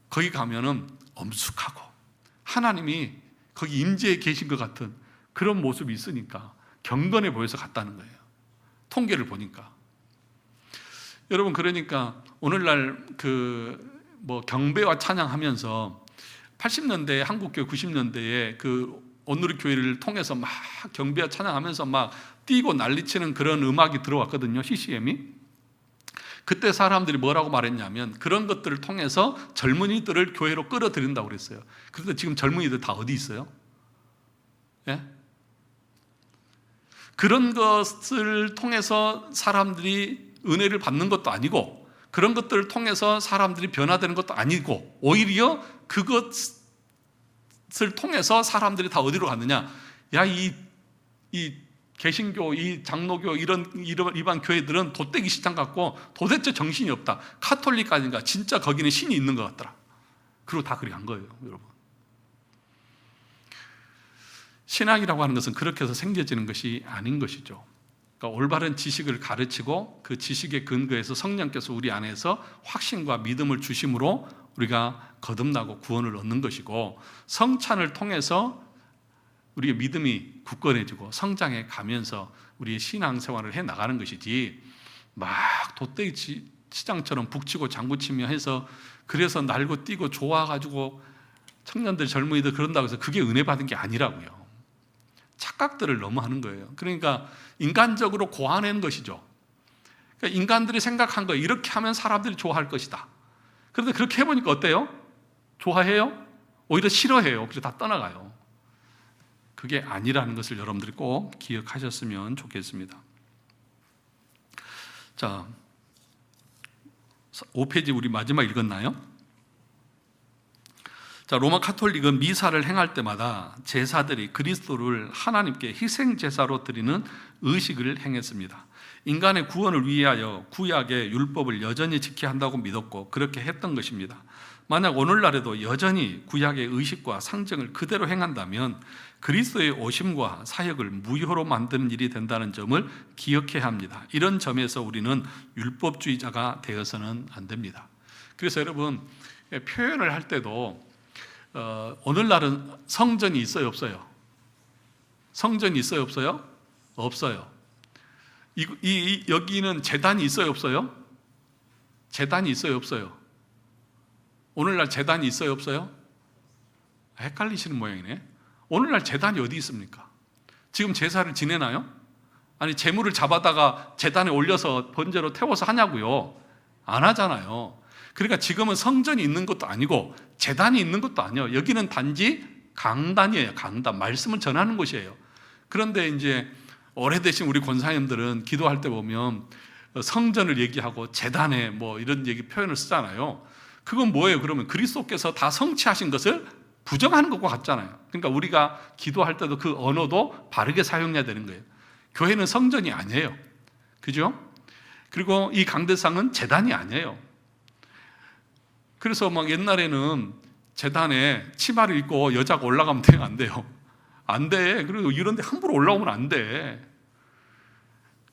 거기 가면은 엄숙하고 하나님이 거기 임재해 계신 것 같은 그런 모습이 있으니까 경건해 보여서 갔다는 거예요. 통계를 보니까. 여러분, 그러니까 오늘날 경배와 찬양하면서 80년대 한국교회 90년대에 온누리 교회를 통해서 막 경배와 찬양하면서 막 뛰고 난리치는 그런 음악이 들어왔거든요. CCM이. 그때 사람들이 뭐라고 말했냐면 그런 것들을 통해서 젊은이들을 교회로 끌어들인다고 그랬어요. 그런데 지금 젊은이들 다 어디 있어요? 예? 그런 것을 통해서 사람들이 은혜를 받는 것도 아니고 그런 것들을 통해서 사람들이 변화되는 것도 아니고 오히려 그것을 통해서 사람들이 다 어디로 갔느냐? 야, 이 개신교, 이 장로교 이런 일반 교회들은 돗대기 시장 같고 도대체 정신이 없다. 카톨릭까지인가 진짜 거기는 신이 있는 것 같더라. 그리고 다 그렇게 한 거예요, 여러분. 신앙이라고 하는 것은 그렇게 해서 생겨지는 것이 아닌 것이죠. 그러니까 올바른 지식을 가르치고 그 지식의 근거에서 성령께서 우리 안에서 확신과 믿음을 주심으로 우리가 거듭나고 구원을 얻는 것이고, 성찬을 통해서 우리의 믿음이 굳건해지고 성장해 가면서 우리의 신앙생활을 해 나가는 것이지, 막 돗대기 시장처럼 북치고 장구치며 해서 그래서 날고 뛰고 좋아가지고 청년들 젊은이들 그런다고 해서 그게 은혜 받은 게 아니라고요. 착각들을 너무 하는 거예요. 그러니까 인간적으로 고안한 것이죠. 그러니까 인간들이 생각한 거예요. 이렇게 하면 사람들이 좋아할 것이다. 그런데 그렇게 해보니까 어때요? 좋아해요? 오히려 싫어해요. 그래서 다 떠나가요. 그게 아니라는 것을 여러분들이 꼭 기억하셨으면 좋겠습니다. 자, 5페이지 우리 마지막 읽었나요? 자, 로마 카톨릭은 미사를 행할 때마다 제사들이 그리스도를 하나님께 희생 제사로 드리는 의식을 행했습니다. 인간의 구원을 위하여 구약의 율법을 여전히 지켜야 한다고 믿었고 그렇게 했던 것입니다. 만약 오늘날에도 여전히 구약의 의식과 상징을 그대로 행한다면 그리스도의 오심과 사역을 무효로 만드는 일이 된다는 점을 기억해야 합니다. 이런 점에서 우리는 율법주의자가 되어서는 안 됩니다. 그래서 여러분, 표현을 할 때도 오늘날은 성전이 있어요, 없어요? 성전이 있어요, 없어요? 없어요. 여기는 제단이 있어요, 없어요? 제단이 있어요, 없어요? 오늘날 제단이 있어요, 없어요? 헷갈리시는 모양이네. 오늘날 제단이 어디 있습니까? 지금 제사를 지내나요? 아니 재물을 잡아다가 제단에 올려서 번제로 태워서 하냐고요? 안 하잖아요. 그러니까 지금은 성전이 있는 것도 아니고 제단이 있는 것도 아니에요. 여기는 단지 강단이에요. 강단, 말씀을 전하는 곳이에요. 그런데 이제 오래되신 우리 권사님들은 기도할 때 보면 성전을 얘기하고 제단에 뭐 이런 얘기 표현을 쓰잖아요. 그건 뭐예요? 그러면 그리스도께서 다 성취하신 것을 부정하는 것과 같잖아요. 그러니까 우리가 기도할 때도 그 언어도 바르게 사용해야 되는 거예요. 교회는 성전이 아니에요. 그죠? 그리고 이 강대상은 제단이 아니에요. 그래서 막 옛날에는 제단에 치마를 입고 여자가 올라가면 돼요? 안 돼요? 안 돼. 그리고 이런 데 함부로 올라오면 안 돼.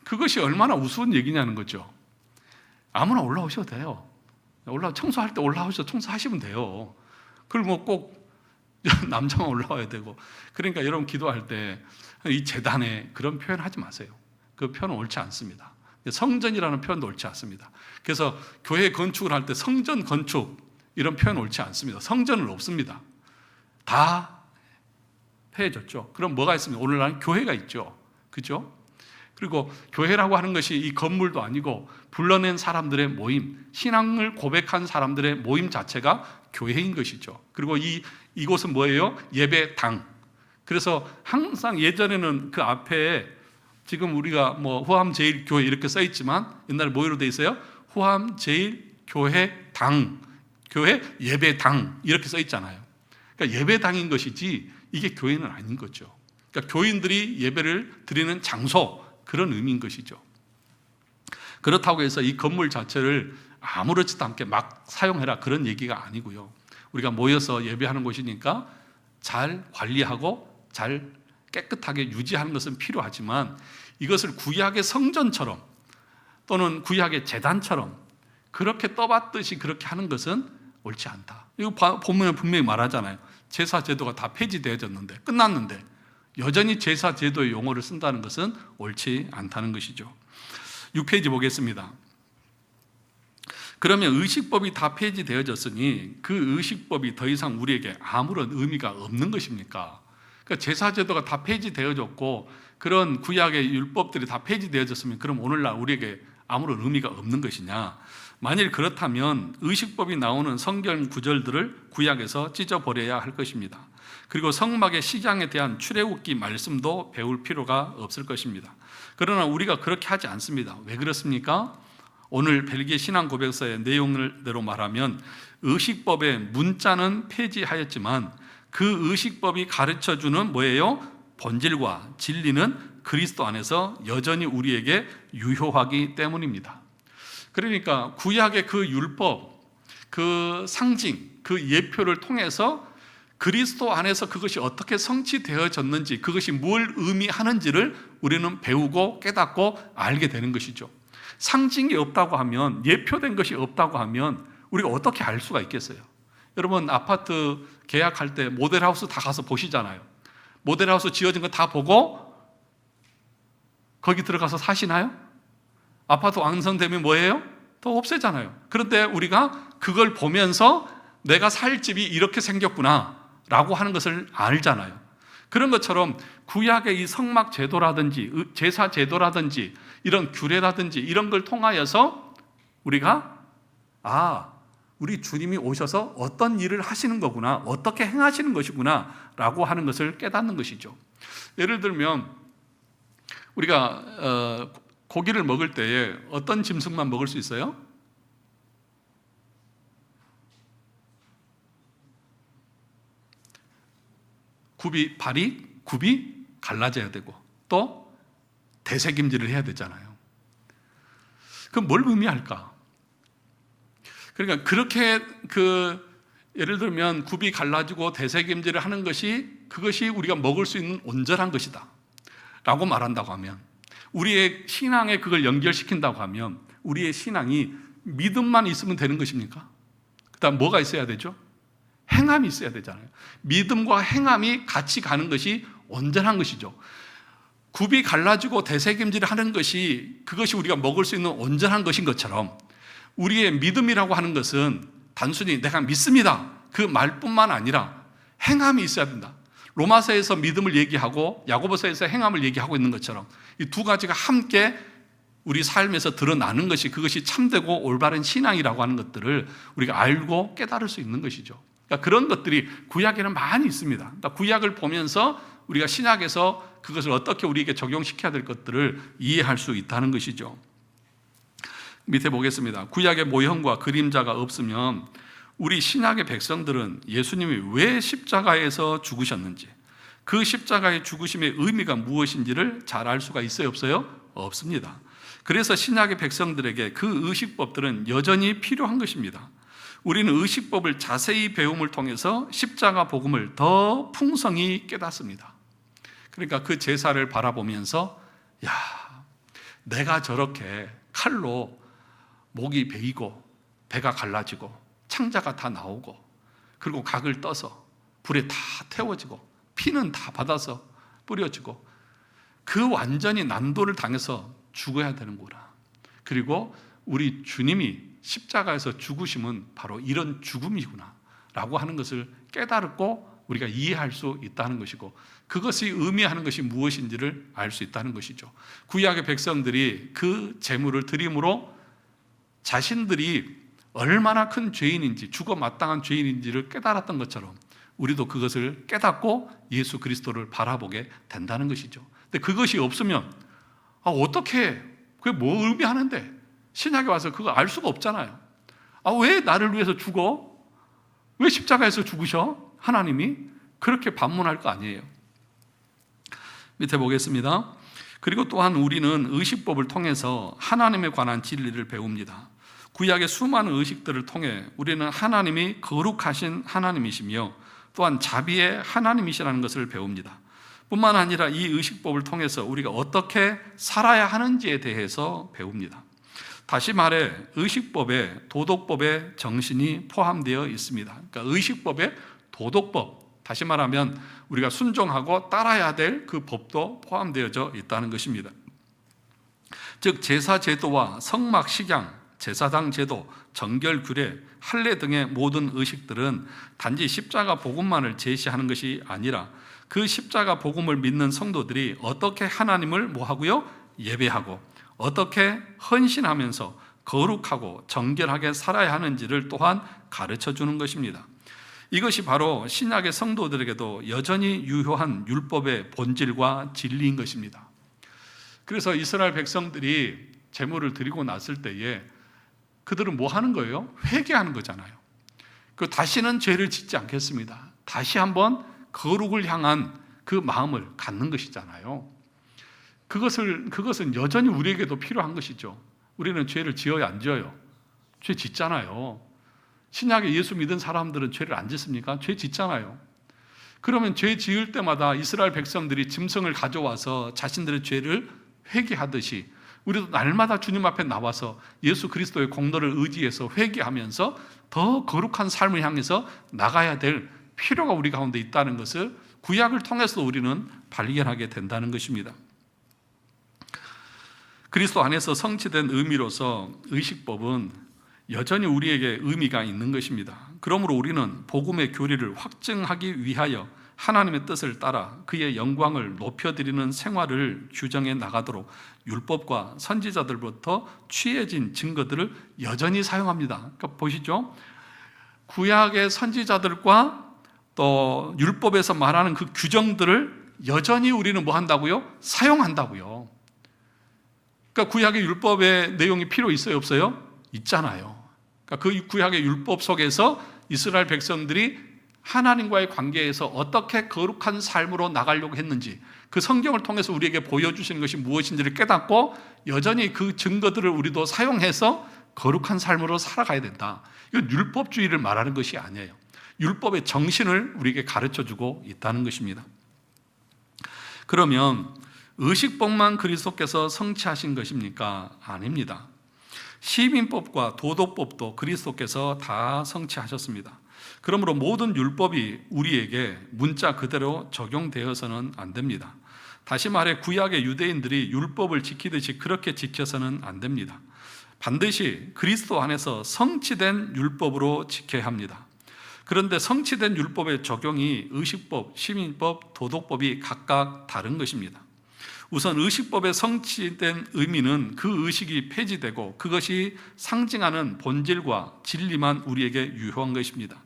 그것이 얼마나 우스운 얘기냐는 거죠. 아무나 올라오셔도 돼요. 청소할 때 올라오셔서 청소하시면 돼요. 그걸 뭐 꼭 남자만 올라와야 되고. 그러니까 여러분 기도할 때 이 제단에 그런 표현 하지 마세요. 그 표현은 옳지 않습니다. 성전이라는 표현도 옳지 않습니다. 그래서 교회 건축을 할 때 성전 건축 이런 표현 옳지 않습니다. 성전은 없습니다. 다 폐해졌죠. 그럼 뭐가 있습니까? 오늘날은 교회가 있죠. 그죠? 그리고 교회라고 하는 것이 이 건물도 아니고 불러낸 사람들의 모임, 신앙을 고백한 사람들의 모임 자체가 교회인 것이죠. 그리고 이곳은 뭐예요? 예배당. 그래서 항상 예전에는 그 앞에 지금 우리가 뭐 후암제일교회 이렇게 써 있지만 옛날에 뭐로 돼 있어요? 후암제일교회당, 교회 예배당 이렇게 써 있잖아요. 그러니까 예배당인 것이지 이게 교회는 아닌 거죠. 그러니까 교인들이 예배를 드리는 장소, 그런 의미인 것이죠. 그렇다고 해서 이 건물 자체를 아무렇지도 않게 막 사용해라 그런 얘기가 아니고요. 우리가 모여서 예배하는 곳이니까 잘 관리하고 잘 깨끗하게 유지하는 것은 필요하지만 이것을 구약의 성전처럼 또는 구약의 제단처럼 그렇게 떠받듯이 그렇게 하는 것은 옳지 않다. 이거 본문에 분명히 말하잖아요. 제사 제도가 다 폐지되어졌는데 끝났는데 여전히 제사 제도의 용어를 쓴다는 것은 옳지 않다는 것이죠. 6페이지 보겠습니다. 그러면 의식법이 다 폐지되어졌으니 그 의식법이 더 이상 우리에게 아무런 의미가 없는 것입니까? 그러니까 제사 제도가 다 폐지되어졌고 그런 구약의 율법들이 다 폐지되어졌으면 그럼 오늘날 우리에게 아무런 의미가 없는 것이냐? 만일 그렇다면 의식법이 나오는 성경 구절들을 구약에서 찢어버려야 할 것입니다. 그리고 성막의 시장에 대한 출애굽기 말씀도 배울 필요가 없을 것입니다. 그러나 우리가 그렇게 하지 않습니다. 왜 그렇습니까? 오늘 벨기에 신앙고백서의 내용대로 말하면 의식법의 문자는 폐지하였지만 그 의식법이 가르쳐주는 뭐예요? 본질과 진리는 그리스도 안에서 여전히 우리에게 유효하기 때문입니다. 그러니까 구약의 그 율법, 그 상징, 그 예표를 통해서 그리스도 안에서 그것이 어떻게 성취되어졌는지, 그것이 뭘 의미하는지를 우리는 배우고 깨닫고 알게 되는 것이죠. 상징이 없다고 하면, 예표된 것이 없다고 하면 우리가 어떻게 알 수가 있겠어요? 여러분 아파트 계약할 때 모델하우스 다 가서 보시잖아요. 모델하우스 지어진 거 다 보고 거기 들어가서 사시나요? 아파트 완성되면 뭐예요? 또 없애잖아요. 그런데 우리가 그걸 보면서 내가 살 집이 이렇게 생겼구나 라고 하는 것을 알잖아요. 그런 것처럼 구약의 이 성막 제도라든지 제사 제도라든지 이런 규례라든지 이런 걸 통하여서 우리가 우리 주님이 오셔서 어떤 일을 하시는 거구나, 어떻게 행하시는 것이구나 라고 하는 것을 깨닫는 것이죠. 예를 들면 우리가 고기를 먹을 때에 어떤 짐승만 먹을 수 있어요? 굽이 갈라져야 되고 또 대새김질을 해야 되잖아요. 그럼 뭘 의미할까? 그러니까 그렇게 예를 들면 굽이 갈라지고 대새김질을 하는 그것이 우리가 먹을 수 있는 온전한 것이다 라고 말한다고 하면, 우리의 신앙에 그걸 연결시킨다고 하면 우리의 신앙이 믿음만 있으면 되는 것입니까? 그 다음 뭐가 있어야 되죠? 행함이 있어야 되잖아요. 믿음과 행함이 같이 가는 것이 온전한 것이죠. 굽이 갈라지고 대새김질을 하는 그것이 우리가 먹을 수 있는 온전한 것인 것처럼 우리의 믿음이라고 하는 것은 단순히 내가 믿습니다 그 말뿐만 아니라 행함이 있어야 된다. 로마서에서 믿음을 얘기하고 야고보서에서 행함을 얘기하고 있는 것처럼 이 두 가지가 함께 우리 삶에서 드러나는 것이, 그것이 참되고 올바른 신앙이라고 하는 것들을 우리가 알고 깨달을 수 있는 것이죠. 그러니까 그런 것들이 구약에는 많이 있습니다. 그러니까 구약을 보면서 우리가 신약에서 그것을 어떻게 우리에게 적용시켜야 될 것들을 이해할 수 있다는 것이죠. 밑에 보겠습니다. 구약의 모형과 그림자가 없으면 우리 신약의 백성들은 예수님이 왜 십자가에서 죽으셨는지, 그 십자가의 죽으심의 의미가 무엇인지를 잘 알 수가 있어요, 없어요? 없습니다. 그래서 신약의 백성들에게 그 의식법들은 여전히 필요한 것입니다. 우리는 의식법을 자세히 배움을 통해서 십자가 복음을 더 풍성히 깨닫습니다. 그러니까 그 제사를 바라보면서, 야, 내가 저렇게 칼로 목이 베이고 배가 갈라지고 창자가 다 나오고 그리고 각을 떠서 불에 다 태워지고 피는 다 받아서 뿌려지고 그 완전히 난도를 당해서 죽어야 되는구나. 그리고 우리 주님이 십자가에서 죽으심은 바로 이런 죽음이구나 라고 하는 것을 깨달고 우리가 이해할 수 있다는 것이고, 그것이 의미하는 것이 무엇인지를 알 수 있다는 것이죠. 구약의 백성들이 그 제물을 드림으로 자신들이 얼마나 큰 죄인인지, 죽어 마땅한 죄인인지를 깨달았던 것처럼 우리도 그것을 깨닫고 예수 그리스도를 바라보게 된다는 것이죠. 근데 그것이 없으면 어떻게, 그게 뭐 의미하는데? 신약에 와서 그거 알 수가 없잖아요. 왜 나를 위해서 죽어? 왜 십자가에서 죽으셔? 하나님이 그렇게 반문할 거 아니에요. 밑에 보겠습니다. 그리고 또한 우리는 의식법을 통해서 하나님에 관한 진리를 배웁니다. 구약의 수많은 의식들을 통해 우리는 하나님이 거룩하신 하나님이시며 또한 자비의 하나님이시라는 것을 배웁니다. 뿐만 아니라 이 의식법을 통해서 우리가 어떻게 살아야 하는지에 대해서 배웁니다. 다시 말해 의식법에 도덕법의 정신이 포함되어 있습니다. 그러니까 의식법에 도덕법, 다시 말하면 우리가 순종하고 따라야 될 그 법도 포함되어져 있다는 것입니다. 즉 제사 제도와 성막 식양, 제사당 제도, 정결 규례, 할례 등의 모든 의식들은 단지 십자가 복음만을 제시하는 것이 아니라 그 십자가 복음을 믿는 성도들이 어떻게 하나님을 뭐하고요? 예배하고 어떻게 헌신하면서 거룩하고 정결하게 살아야 하는지를 또한 가르쳐 주는 것입니다. 이것이 바로 신약의 성도들에게도 여전히 유효한 율법의 본질과 진리인 것입니다. 그래서 이스라엘 백성들이 제물을 드리고 났을 때에 그들은 뭐 하는 거예요? 회개하는 거잖아요. 그 다시는 죄를 짓지 않겠습니다. 다시 한번 거룩을 향한 그 마음을 갖는 것이잖아요. 그것은 여전히 우리에게도 필요한 것이죠. 우리는 죄를 지어요, 안 지어요? 죄 짓잖아요. 신약에 예수 믿은 사람들은 죄를 안 짓습니까? 죄 짓잖아요. 그러면 죄 지을 때마다 이스라엘 백성들이 짐승을 가져와서 자신들의 죄를 회개하듯이 우리도 날마다 주님 앞에 나와서 예수 그리스도의 공로를 의지해서 회개하면서 더 거룩한 삶을 향해서 나가야 될 필요가 우리 가운데 있다는 것을 구약을 통해서 우리는 발견하게 된다는 것입니다. 그리스도 안에서 성취된 의미로서 의식법은 여전히 우리에게 의미가 있는 것입니다. 그러므로 우리는 복음의 교리를 확증하기 위하여 하나님의 뜻을 따라 그의 영광을 높여드리는 생활을 규정해 나가도록 율법과 선지자들부터 취해진 증거들을 여전히 사용합니다. 그러니까 보시죠. 구약의 선지자들과 또 율법에서 말하는 그 규정들을 여전히 우리는 뭐 한다고요? 사용한다고요. 그러니까 구약의 율법의 내용이 필요 있어요, 없어요? 있잖아요. 그러니까 그 구약의 율법 속에서 이스라엘 백성들이 하나님과의 관계에서 어떻게 거룩한 삶으로 나가려고 했는지 그 성경을 통해서 우리에게 보여주시는 것이 무엇인지를 깨닫고 여전히 그 증거들을 우리도 사용해서 거룩한 삶으로 살아가야 된다. 이건 율법주의를 말하는 것이 아니에요. 율법의 정신을 우리에게 가르쳐주고 있다는 것입니다. 그러면 의식법만 그리스도께서 성취하신 것입니까? 아닙니다. 시민법과 도덕법도 그리스도께서 다 성취하셨습니다. 그러므로 모든 율법이 우리에게 문자 그대로 적용되어서는 안 됩니다. 다시 말해 구약의 유대인들이 율법을 지키듯이 그렇게 지켜서는 안 됩니다. 반드시 그리스도 안에서 성취된 율법으로 지켜야 합니다. 그런데 성취된 율법의 적용이 의식법, 시민법, 도덕법이 각각 다른 것입니다. 우선 의식법의 성취된 의미는 그 의식이 폐지되고 그것이 상징하는 본질과 진리만 우리에게 유효한 것입니다.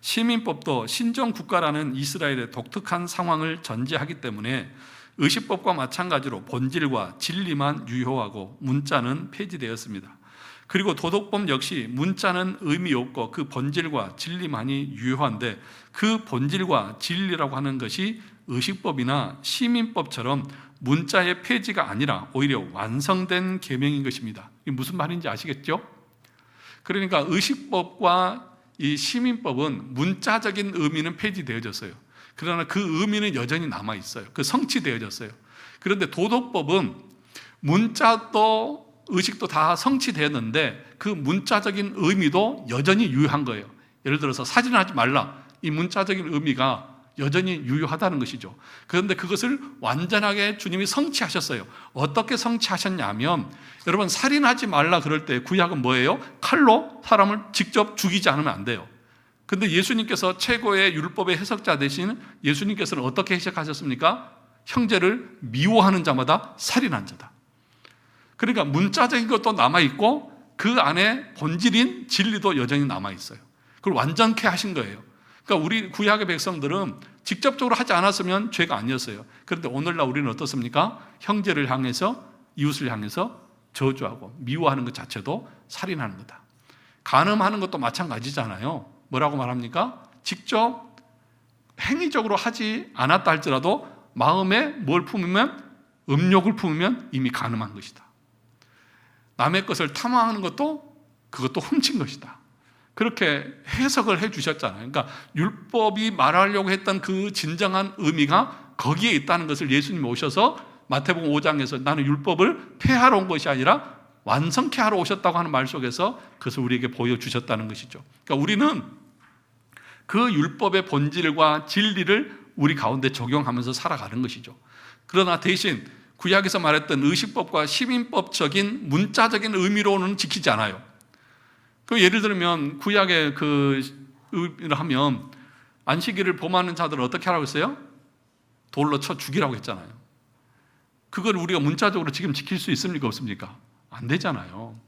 시민법도 신정국가라는 이스라엘의 독특한 상황을 전제하기 때문에 의식법과 마찬가지로 본질과 진리만 유효하고 문자는 폐지되었습니다. 그리고 도덕법 역시 문자는 의미 없고 그 본질과 진리만이 유효한데 그 본질과 진리라고 하는 것이 의식법이나 시민법처럼 문자의 폐지가 아니라 오히려 완성된 계명인 것입니다. 이게 무슨 말인지 아시겠죠? 그러니까 의식법과 이 시민법은 문자적인 의미는 폐지되어졌어요. 그러나 그 의미는 여전히 남아있어요. 그 성취되어졌어요. 그런데 도덕법은 문자도 의식도 다 성취되었는데 그 문자적인 의미도 여전히 유효한 거예요. 예를 들어서 사진하지 말라. 이 문자적인 의미가 여전히 유효하다는 것이죠. 그런데 그것을 완전하게 주님이 성취하셨어요. 어떻게 성취하셨냐면, 여러분 살인하지 말라 그럴 때 구약은 뭐예요? 칼로 사람을 직접 죽이지 않으면 안 돼요. 근데 예수님께서 최고의 율법의 해석자 대신 예수님께서는 어떻게 해석하셨습니까? 형제를 미워하는 자마다 살인한 자다. 그러니까 문자적인 것도 남아있고 그 안에 본질인 진리도 여전히 남아있어요. 그걸 완전케 하신 거예요. 그러니까 우리 구약의 백성들은 직접적으로 하지 않았으면 죄가 아니었어요. 그런데 오늘날 우리는 어떻습니까? 형제를 향해서, 이웃을 향해서 저주하고 미워하는 것 자체도 살인하는 거다. 간음하는 것도 마찬가지잖아요. 뭐라고 말합니까? 직접 행위적으로 하지 않았다 할지라도 마음에 뭘 품으면, 음욕을 품으면 이미 간음한 것이다. 남의 것을 탐하는 것도 그것도 훔친 것이다. 그렇게 해석을 해 주셨잖아요. 그러니까 율법이 말하려고 했던 그 진정한 의미가 거기에 있다는 것을 예수님이 오셔서 마태복음 5장에서 나는 율법을 폐하러 온 것이 아니라 완성케 하러 오셨다고 하는 말 속에서 그것을 우리에게 보여주셨다는 것이죠. 그러니까 우리는 그 율법의 본질과 진리를 우리 가운데 적용하면서 살아가는 것이죠. 그러나 대신 구약에서 말했던 의식법과 시민법적인 문자적인 의미로는 지키지 않아요. 그 예를 들면 구약의 그 의미를 하면 안식일을 범하는 자들은 어떻게 하라고 했어요? 돌로 쳐 죽이라고 했잖아요. 그걸 우리가 문자적으로 지금 지킬 수 있습니까? 없습니까? 안 되잖아요.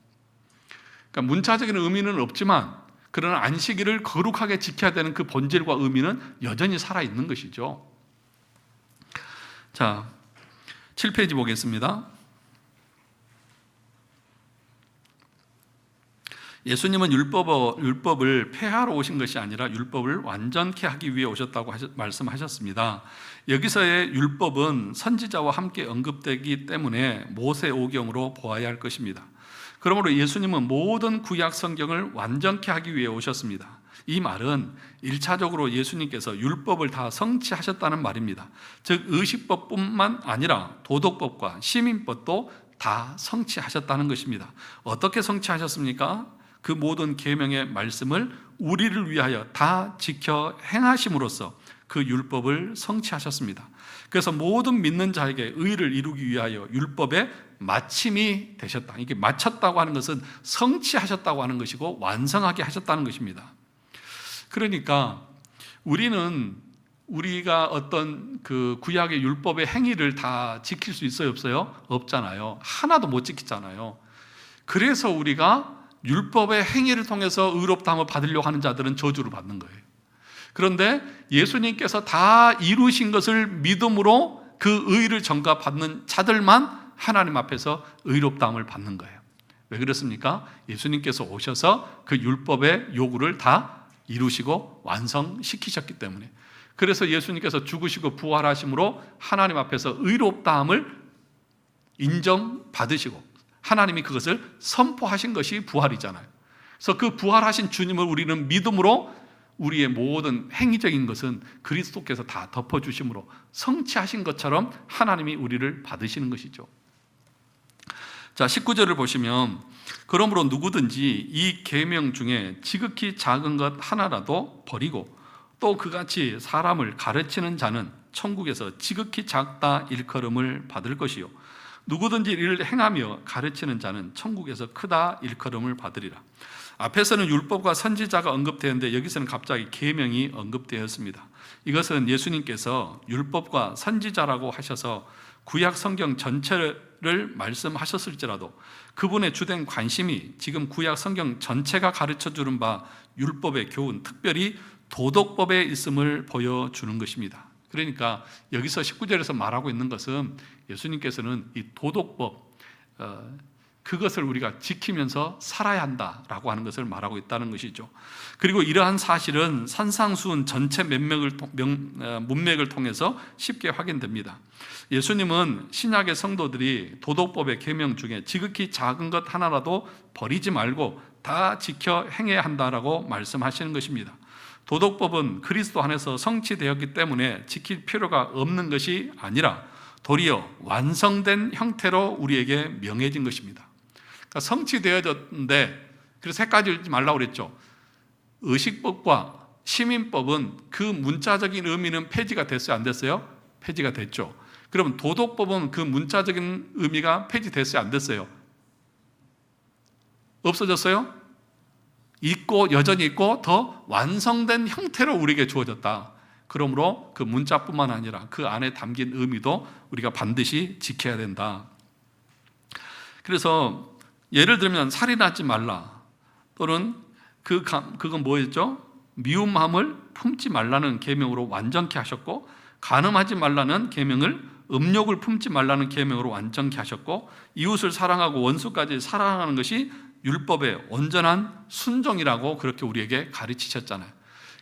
그러니까 문자적인 의미는 없지만 그러나 안식일을 거룩하게 지켜야 되는 그 본질과 의미는 여전히 살아있는 것이죠. 자, 7페이지 보겠습니다. 예수님은 율법을 폐하러 오신 것이 아니라 율법을 완전케 하기 위해 오셨다고 말씀하셨습니다. 여기서의 율법은 선지자와 함께 언급되기 때문에 모세오경으로 보아야 할 것입니다. 그러므로 예수님은 모든 구약 성경을 완전케 하기 위해 오셨습니다. 이 말은 1차적으로 예수님께서 율법을 다 성취하셨다는 말입니다. 즉 의식법뿐만 아니라 도덕법과 시민법도 다 성취하셨다는 것입니다. 어떻게 성취하셨습니까? 그 모든 계명의 말씀을 우리를 위하여 다 지켜 행하심으로써 그 율법을 성취하셨습니다. 그래서 모든 믿는 자에게 의를 이루기 위하여 율법의 마침이 되셨다. 이게 마쳤다고 하는 것은 성취하셨다고 하는 것이고 완성하게 하셨다는 것입니다. 그러니까 우리가 어떤 그 구약의 율법의 행위를 다 지킬 수 있어요, 없어요? 없잖아요. 하나도 못 지키잖아요. 그래서 우리가 율법의 행위를 통해서 의롭다함을 받으려고 하는 자들은 저주를 받는 거예요. 그런데 예수님께서 다 이루신 것을 믿음으로 그 의를 전가받는 자들만 하나님 앞에서 의롭다함을 받는 거예요. 왜 그렇습니까? 예수님께서 오셔서 그 율법의 요구를 다 이루시고 완성시키셨기 때문에. 그래서 예수님께서 죽으시고 부활하심으로 하나님 앞에서 의롭다함을 인정받으시고 하나님이 그것을 선포하신 것이 부활이잖아요. 그래서 그 부활하신 주님을 우리는 믿음으로 우리의 모든 행위적인 것은 그리스도께서 다 덮어주심으로 성취하신 것처럼 하나님이 우리를 받으시는 것이죠. 자, 19절을 보시면 그러므로 누구든지 이 계명 중에 지극히 작은 것 하나라도 버리고 또 그같이 사람을 가르치는 자는 천국에서 지극히 작다 일컬음을 받을 것이요 누구든지 이를 행하며 가르치는 자는 천국에서 크다 일컬음을 받으리라. 앞에서는 율법과 선지자가 언급되었는데 여기서는 갑자기 계명이 언급되었습니다. 이것은 예수님께서 율법과 선지자라고 하셔서 구약 성경 전체를 말씀하셨을지라도 그분의 주된 관심이 지금 구약 성경 전체가 가르쳐주는 바 율법의 교훈, 특별히 도덕법에 있음을 보여주는 것입니다. 그러니까 여기서 19절에서 말하고 있는 것은 예수님께서는 이 도덕법, 그것을 우리가 지키면서 살아야 한다라고 하는 것을 말하고 있다는 것이죠. 그리고 이러한 사실은 산상수훈 전체 문맥을 통해서 쉽게 확인됩니다. 예수님은 신약의 성도들이 도덕법의 계명 중에 지극히 작은 것 하나라도 버리지 말고 다 지켜 행해야 한다라고 말씀하시는 것입니다. 도덕법은 그리스도 안에서 성취되었기 때문에 지킬 필요가 없는 것이 아니라 도리어 완성된 형태로 우리에게 명해진 것입니다. 그러니까 성취되어졌는데, 그래서 헷갈리지 말라고 그랬죠. 의식법과 시민법은 그 문자적인 의미는 폐지가 됐어요, 안 됐어요? 폐지가 됐죠. 그럼 도덕법은 그 문자적인 의미가 폐지됐어요, 안 됐어요? 없어졌어요? 있고 여전히 있고 더 완성된 형태로 우리에게 주어졌다. 그러므로 그 문자뿐만 아니라 그 안에 담긴 의미도 우리가 반드시 지켜야 된다. 그래서 예를 들면 살인하지 말라, 또는 그건 뭐였죠? 미움함을 품지 말라는 계명으로 완전케 하셨고, 간음하지 말라는 계명을 음욕을 품지 말라는 계명으로 완전케 하셨고, 이웃을 사랑하고 원수까지 사랑하는 것이 율법의 온전한 순종이라고 그렇게 우리에게 가르치셨잖아요.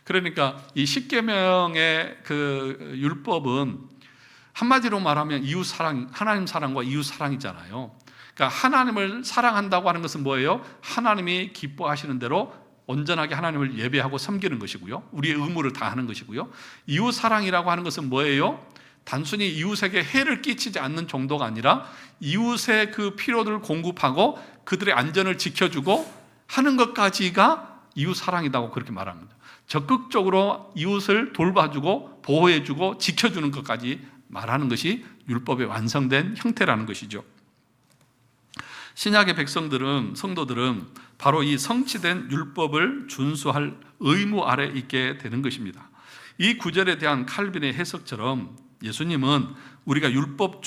그러니까 이 십계명의 그 율법은 한마디로 말하면 이웃 사랑, 하나님 사랑과 이웃 사랑이잖아요. 그러니까 하나님을 사랑한다고 하는 것은 뭐예요? 하나님이 기뻐하시는 대로 온전하게 하나님을 예배하고 섬기는 것이고요, 우리의 의무를 다하는 것이고요. 이웃 사랑이라고 하는 것은 뭐예요? 단순히 이웃에게 해를 끼치지 않는 정도가 아니라 이웃의 그 필요들을 공급하고 그들의 안전을 지켜주고 하는 것까지가 이웃 사랑이라고 그렇게 말합니다. 적극적으로 이웃을 돌봐주고 보호해주고 지켜주는 것까지 말하는 것이 율법의 완성된 형태라는 것이죠. 신약의 성도들은 바로 이 성취된 율법을 준수할 의무 아래 있게 되는 것입니다. 이 구절에 대한 칼빈의 해석처럼 예수님은 우리가 율법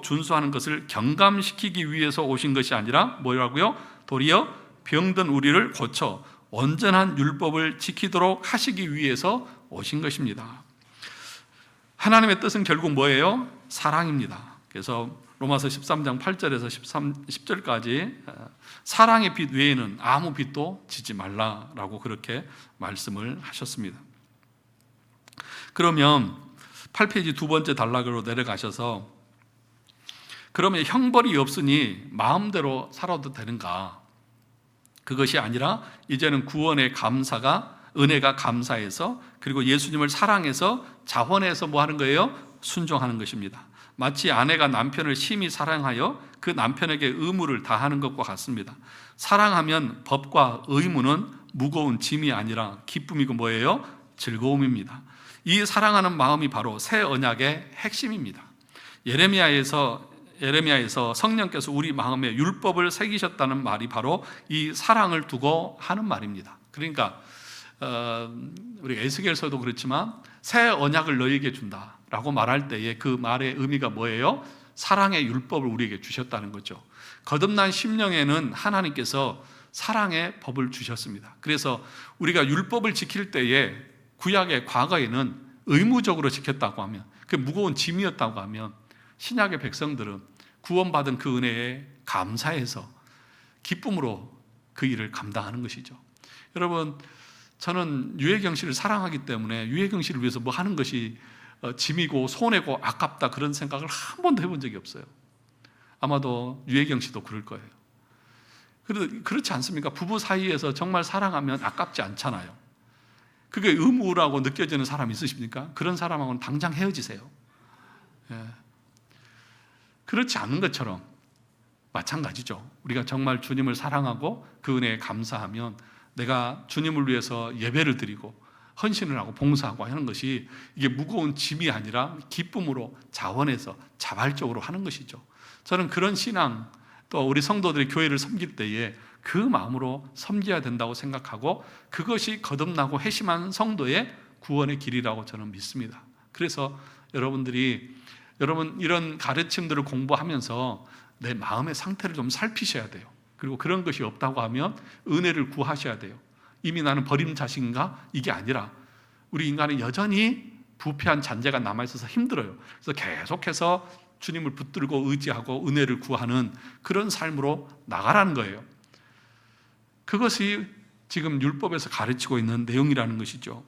준수하는 것을 경감시키기 위해서 오신 것이 아니라 뭐라고요? 도리어 병든 우리를 고쳐 온전한 율법을 지키도록 하시기 위해서 오신 것입니다. 하나님의 뜻은 결국 뭐예요? 사랑입니다. 그래서 로마서 13장 8절에서 10절까지 사랑의 빛 외에는 아무 빛도 지지 말라라고 그렇게 말씀을 하셨습니다. 그러면 8페이지 두 번째 단락으로 내려가셔서, 그러면 형벌이 없으니 마음대로 살아도 되는가? 그것이 아니라 이제는 구원의 은혜가 감사해서, 그리고 예수님을 사랑해서 자원해서 뭐 하는 거예요? 순종하는 것입니다. 마치 아내가 남편을 심히 사랑하여 그 남편에게 의무를 다하는 것과 같습니다. 사랑하면 법과 의무는 무거운 짐이 아니라 기쁨이고 뭐예요? 즐거움입니다. 이 사랑하는 마음이 바로 새 언약의 핵심입니다. 예레미야에서 성령께서 우리 마음에 율법을 새기셨다는 말이 바로 이 사랑을 두고 하는 말입니다. 그러니까 우리 에스겔서도 그렇지만 새 언약을 너희에게 준다라고 말할 때에 그 말의 의미가 뭐예요? 사랑의 율법을 우리에게 주셨다는 거죠. 거듭난 심령에는 하나님께서 사랑의 법을 주셨습니다. 그래서 우리가 율법을 지킬 때에 구약의 과거에는 의무적으로 지켰다고 하면, 그 무거운 짐이었다고 하면, 신약의 백성들은 구원받은 그 은혜에 감사해서 기쁨으로 그 일을 감당하는 것이죠. 여러분, 저는 유해경 씨를 사랑하기 때문에 유해경 씨를 위해서 뭐 하는 것이 짐이고 손해고 아깝다 그런 생각을 한 번도 해본 적이 없어요. 아마도 유해경 씨도 그럴 거예요. 그렇지 않습니까? 부부 사이에서 정말 사랑하면 아깝지 않잖아요. 그게 의무라고 느껴지는 사람 있으십니까? 그런 사람하고는 당장 헤어지세요. 예. 그렇지 않은 것처럼 마찬가지죠. 우리가 정말 주님을 사랑하고 그 은혜에 감사하면 내가 주님을 위해서 예배를 드리고 헌신을 하고 봉사하고 하는 것이 이게 무거운 짐이 아니라 기쁨으로 자원해서 자발적으로 하는 것이죠. 저는 그런 신앙, 또 우리 성도들이 교회를 섬길 때에 그 마음으로 섬겨야 된다고 생각하고 그것이 거듭나고 회심한 성도의 구원의 길이라고 저는 믿습니다. 그래서 여러분 이런 가르침들을 공부하면서 내 마음의 상태를 좀 살피셔야 돼요. 그리고 그런 것이 없다고 하면 은혜를 구하셔야 돼요. 이미 나는 버림 자신가? 이게 아니라 우리 인간은 여전히 부패한 잔재가 남아있어서 힘들어요. 그래서 계속해서 주님을 붙들고 의지하고 은혜를 구하는 그런 삶으로 나가라는 거예요. 그것이 지금 율법에서 가르치고 있는 내용이라는 것이죠.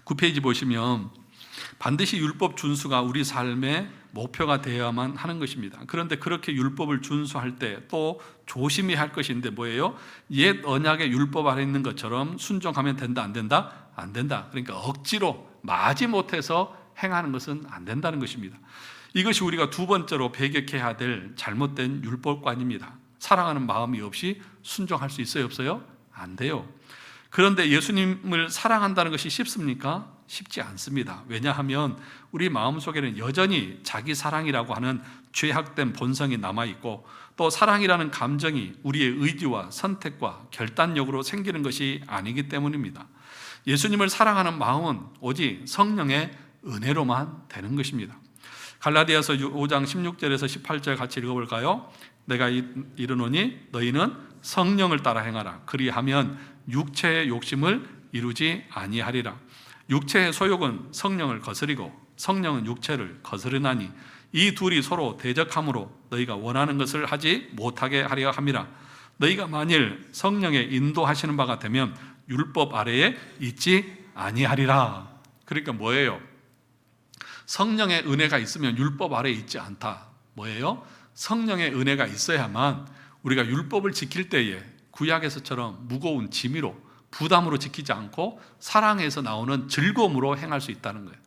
9페이지 보시면 반드시 율법 준수가 우리 삶의 목표가 되어야만 하는 것입니다. 그런데 그렇게 율법을 준수할 때 또 조심해야 할 것인데 뭐예요? 옛 언약의 율법 아래 있는 것처럼 순종하면 된다, 안 된다? 안 된다. 그러니까 억지로 마지못해서 행하는 것은 안 된다는 것입니다. 이것이 우리가 두 번째로 배격해야 될 잘못된 율법관입니다. 사랑하는 마음이 없이 순종할 수 있어요, 없어요? 안 돼요. 그런데 예수님을 사랑한다는 것이 쉽습니까? 쉽지 않습니다. 왜냐하면 우리 마음속에는 여전히 자기 사랑이라고 하는 죄악된 본성이 남아있고 또 사랑이라는 감정이 우리의 의지와 선택과 결단력으로 생기는 것이 아니기 때문입니다. 예수님을 사랑하는 마음은 오직 성령의 은혜로만 되는 것입니다. 갈라디아서 5장 16절에서 18절 같이 읽어볼까요? 내가 이르노니 너희는 성령을 따라 행하라. 그리하면 육체의 욕심을 이루지 아니하리라. 육체의 소욕은 성령을 거스리고 성령은 육체를 거스르나니 이 둘이 서로 대적함으로 너희가 원하는 것을 하지 못하게 하려 함이라. 너희가 만일 성령의 인도하시는 바가 되면 율법 아래에 있지 아니하리라. 그러니까 뭐예요? 성령의 은혜가 있으면 율법 아래에 있지 않다. 뭐예요? 성령의 은혜가 있어야만 우리가 율법을 지킬 때에 구약에서처럼 무거운 짐으로 부담으로 지키지 않고 사랑에서 나오는 즐거움으로 행할 수 있다는 거예요.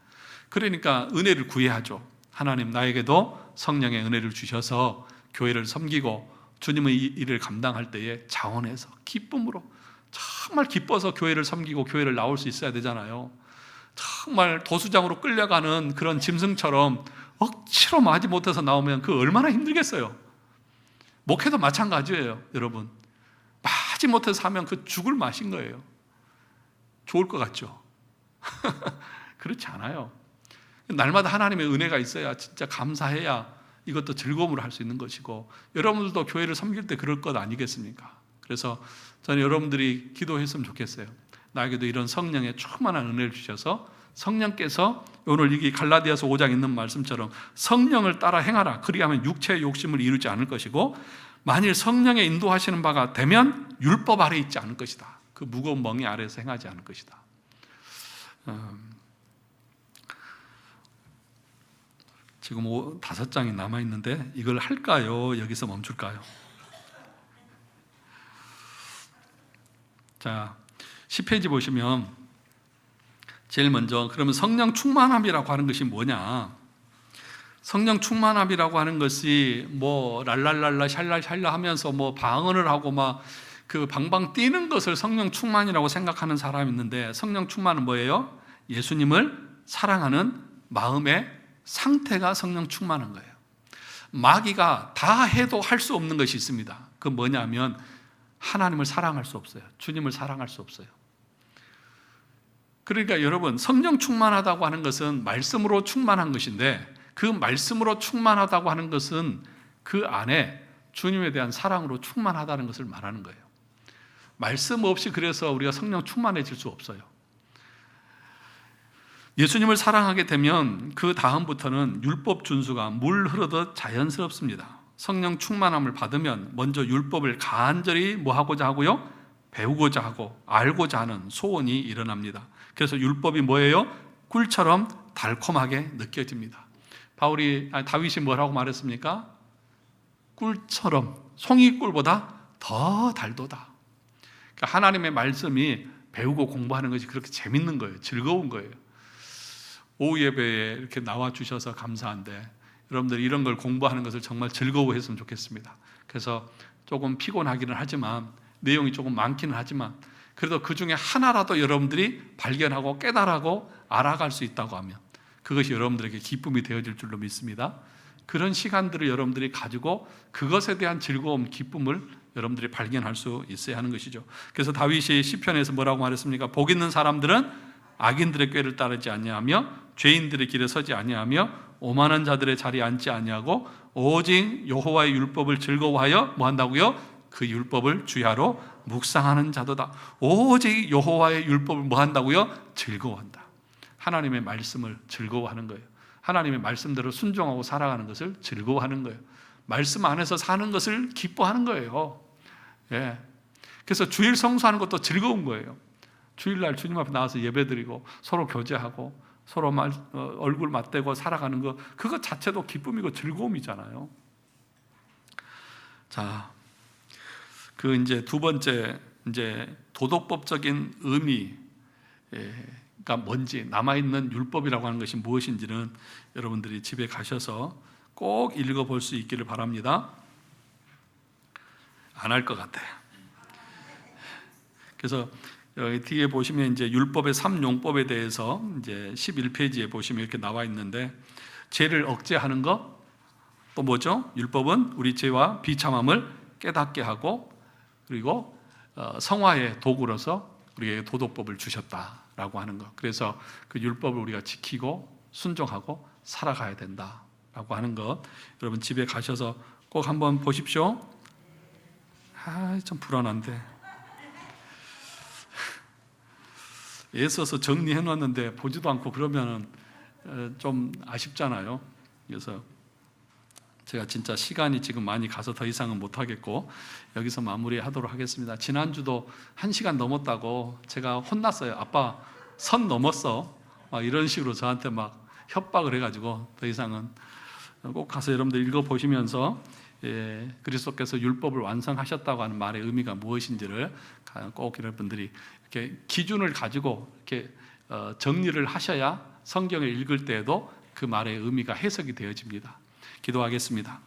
그러니까 은혜를 구해야죠. 하나님 나에게도 성령의 은혜를 주셔서 교회를 섬기고 주님의 일을 감당할 때에 자원해서 기쁨으로 정말 기뻐서 교회를 섬기고 교회를 나올 수 있어야 되잖아요. 정말 도수장으로 끌려가는 그런 짐승처럼 억지로 마지 못해서 나오면 그 얼마나 힘들겠어요. 목회도 마찬가지예요, 여러분. 마지 못해서 하면 그 죽을 맛인 거예요. 좋을 것 같죠? 그렇지 않아요. 날마다 하나님의 은혜가 있어야 진짜 감사해야 이것도 즐거움으로 할 수 있는 것이고 여러분들도 교회를 섬길 때 그럴 것 아니겠습니까? 그래서 저는 여러분들이 기도했으면 좋겠어요. 나에게도 이런 성령의 충만한 은혜를 주셔서 성령께서 오늘 여기 갈라디아서 5장 있는 말씀처럼 성령을 따라 행하라. 그리하면 육체의 욕심을 이루지 않을 것이고 만일 성령의 인도하시는 바가 되면 율법 아래 있지 않을 것이다. 그 무거운 멍에 아래에서 행하지 않을 것이다. 지금 5장이 남아있는데 이걸 할까요? 여기서 멈출까요? 자, 10페이지 보시면 제일 먼저 그러면 성령 충만함이라고 하는 것이 뭐냐? 성령 충만함이라고 하는 것이 뭐 랄랄랄라 샬랄샬라 하면서 뭐 방언을 하고 막 그 방방 뛰는 것을 성령 충만이라고 생각하는 사람이 있는데 성령 충만은 뭐예요? 예수님을 사랑하는 마음의 상태가 성령 충만한 거예요. 마귀가 다 해도 할 수 없는 것이 있습니다. 그 뭐냐면 하나님을 사랑할 수 없어요. 주님을 사랑할 수 없어요. 그러니까 여러분 성령 충만하다고 하는 것은 말씀으로 충만한 것인데 그 말씀으로 충만하다고 하는 것은 그 안에 주님에 대한 사랑으로 충만하다는 것을 말하는 거예요. 말씀 없이 그래서 우리가 성령 충만해질 수 없어요. 예수님을 사랑하게 되면 그 다음부터는 율법 준수가 물 흐르듯 자연스럽습니다. 성령 충만함을 받으면 먼저 율법을 간절히 뭐 하고자 하고요? 배우고자 하고 알고자 하는 소원이 일어납니다. 그래서 율법이 뭐예요? 꿀처럼 달콤하게 느껴집니다. 다윗이 뭐라고 말했습니까? 꿀처럼 송이꿀보다 더 달도다. 그러니까 하나님의 말씀이 배우고 공부하는 것이 그렇게 재밌는 거예요. 즐거운 거예요. 오후 예배에 이렇게 나와 주셔서 감사한데 여러분들 이런 걸 공부하는 것을 정말 즐거워했으면 좋겠습니다. 그래서 조금 피곤하기는 하지만 내용이 조금 많기는 하지만 그래도 그 중에 하나라도 여러분들이 발견하고 깨달아고 알아갈 수 있다고 하면 그것이 여러분들에게 기쁨이 되어질 줄로 믿습니다. 그런 시간들을 여러분들이 가지고 그것에 대한 즐거움, 기쁨을 여러분들이 발견할 수 있어야 하는 것이죠. 그래서 다윗이 시편에서 뭐라고 말했습니까? 복 있는 사람들은 악인들의 꾀를 따르지 아니하며 죄인들의 길에 서지 아니하며 오만한 자들의 자리에 앉지 아니하고 오직 여호와의 율법을 즐거워하여 뭐 한다고요? 그 율법을 주야로 묵상하는 자도다. 오직 여호와의 율법을 뭐 한다고요? 즐거워한다. 하나님의 말씀을 즐거워하는 거예요. 하나님의 말씀대로 순종하고 살아가는 것을 즐거워하는 거예요. 말씀 안에서 사는 것을 기뻐하는 거예요. 예. 그래서 주일 성수하는 것도 즐거운 거예요. 주일날 주님 앞에 나와서 예배드리고 서로 교제하고 서로 얼굴 맞대고 살아가는 거, 그것 자체도 기쁨이고 즐거움이잖아요. 자, 그 이제 두 번째 이제 도덕법적인 의미가 뭔지, 남아있는 율법이라고 하는 것이 무엇인지는 여러분들이 집에 가셔서 꼭 읽어볼 수 있기를 바랍니다. 안 할 것 같아요. 그래서 여기 뒤에 보시면 이제 율법의 3용법에 대해서 이제 11페이지에 보시면 이렇게 나와 있는데, 죄를 억제하는 것, 또 뭐죠? 율법은 우리 죄와 비참함을 깨닫게 하고, 그리고 성화의 도구로서 우리에게 도덕법을 주셨다라고 하는 것. 그래서 그 율법을 우리가 지키고 순종하고 살아가야 된다라고 하는 것, 여러분 집에 가셔서 꼭 한번 보십시오. 좀 불안한데 애써서 정리해 놨는데 보지도 않고 그러면은 좀 아쉽잖아요. 그래서 제가 진짜 시간이 지금 많이 가서 더 이상은 못 하겠고 여기서 마무리하도록 하겠습니다. 지난주도 1시간 넘었다고 제가 혼났어요. 아빠 선 넘었어, 막 이런 식으로 저한테 막 협박을 해가지고 더 이상은, 꼭 가서 여러분들 읽어보시면서 그리스도께서 율법을 완성하셨다고 하는 말의 의미가 무엇인지를 꼭 여러분들이 이렇게 기준을 가지고 이렇게 정리를 하셔야 성경을 읽을 때에도 그 말의 의미가 해석이 되어집니다. 기도하겠습니다.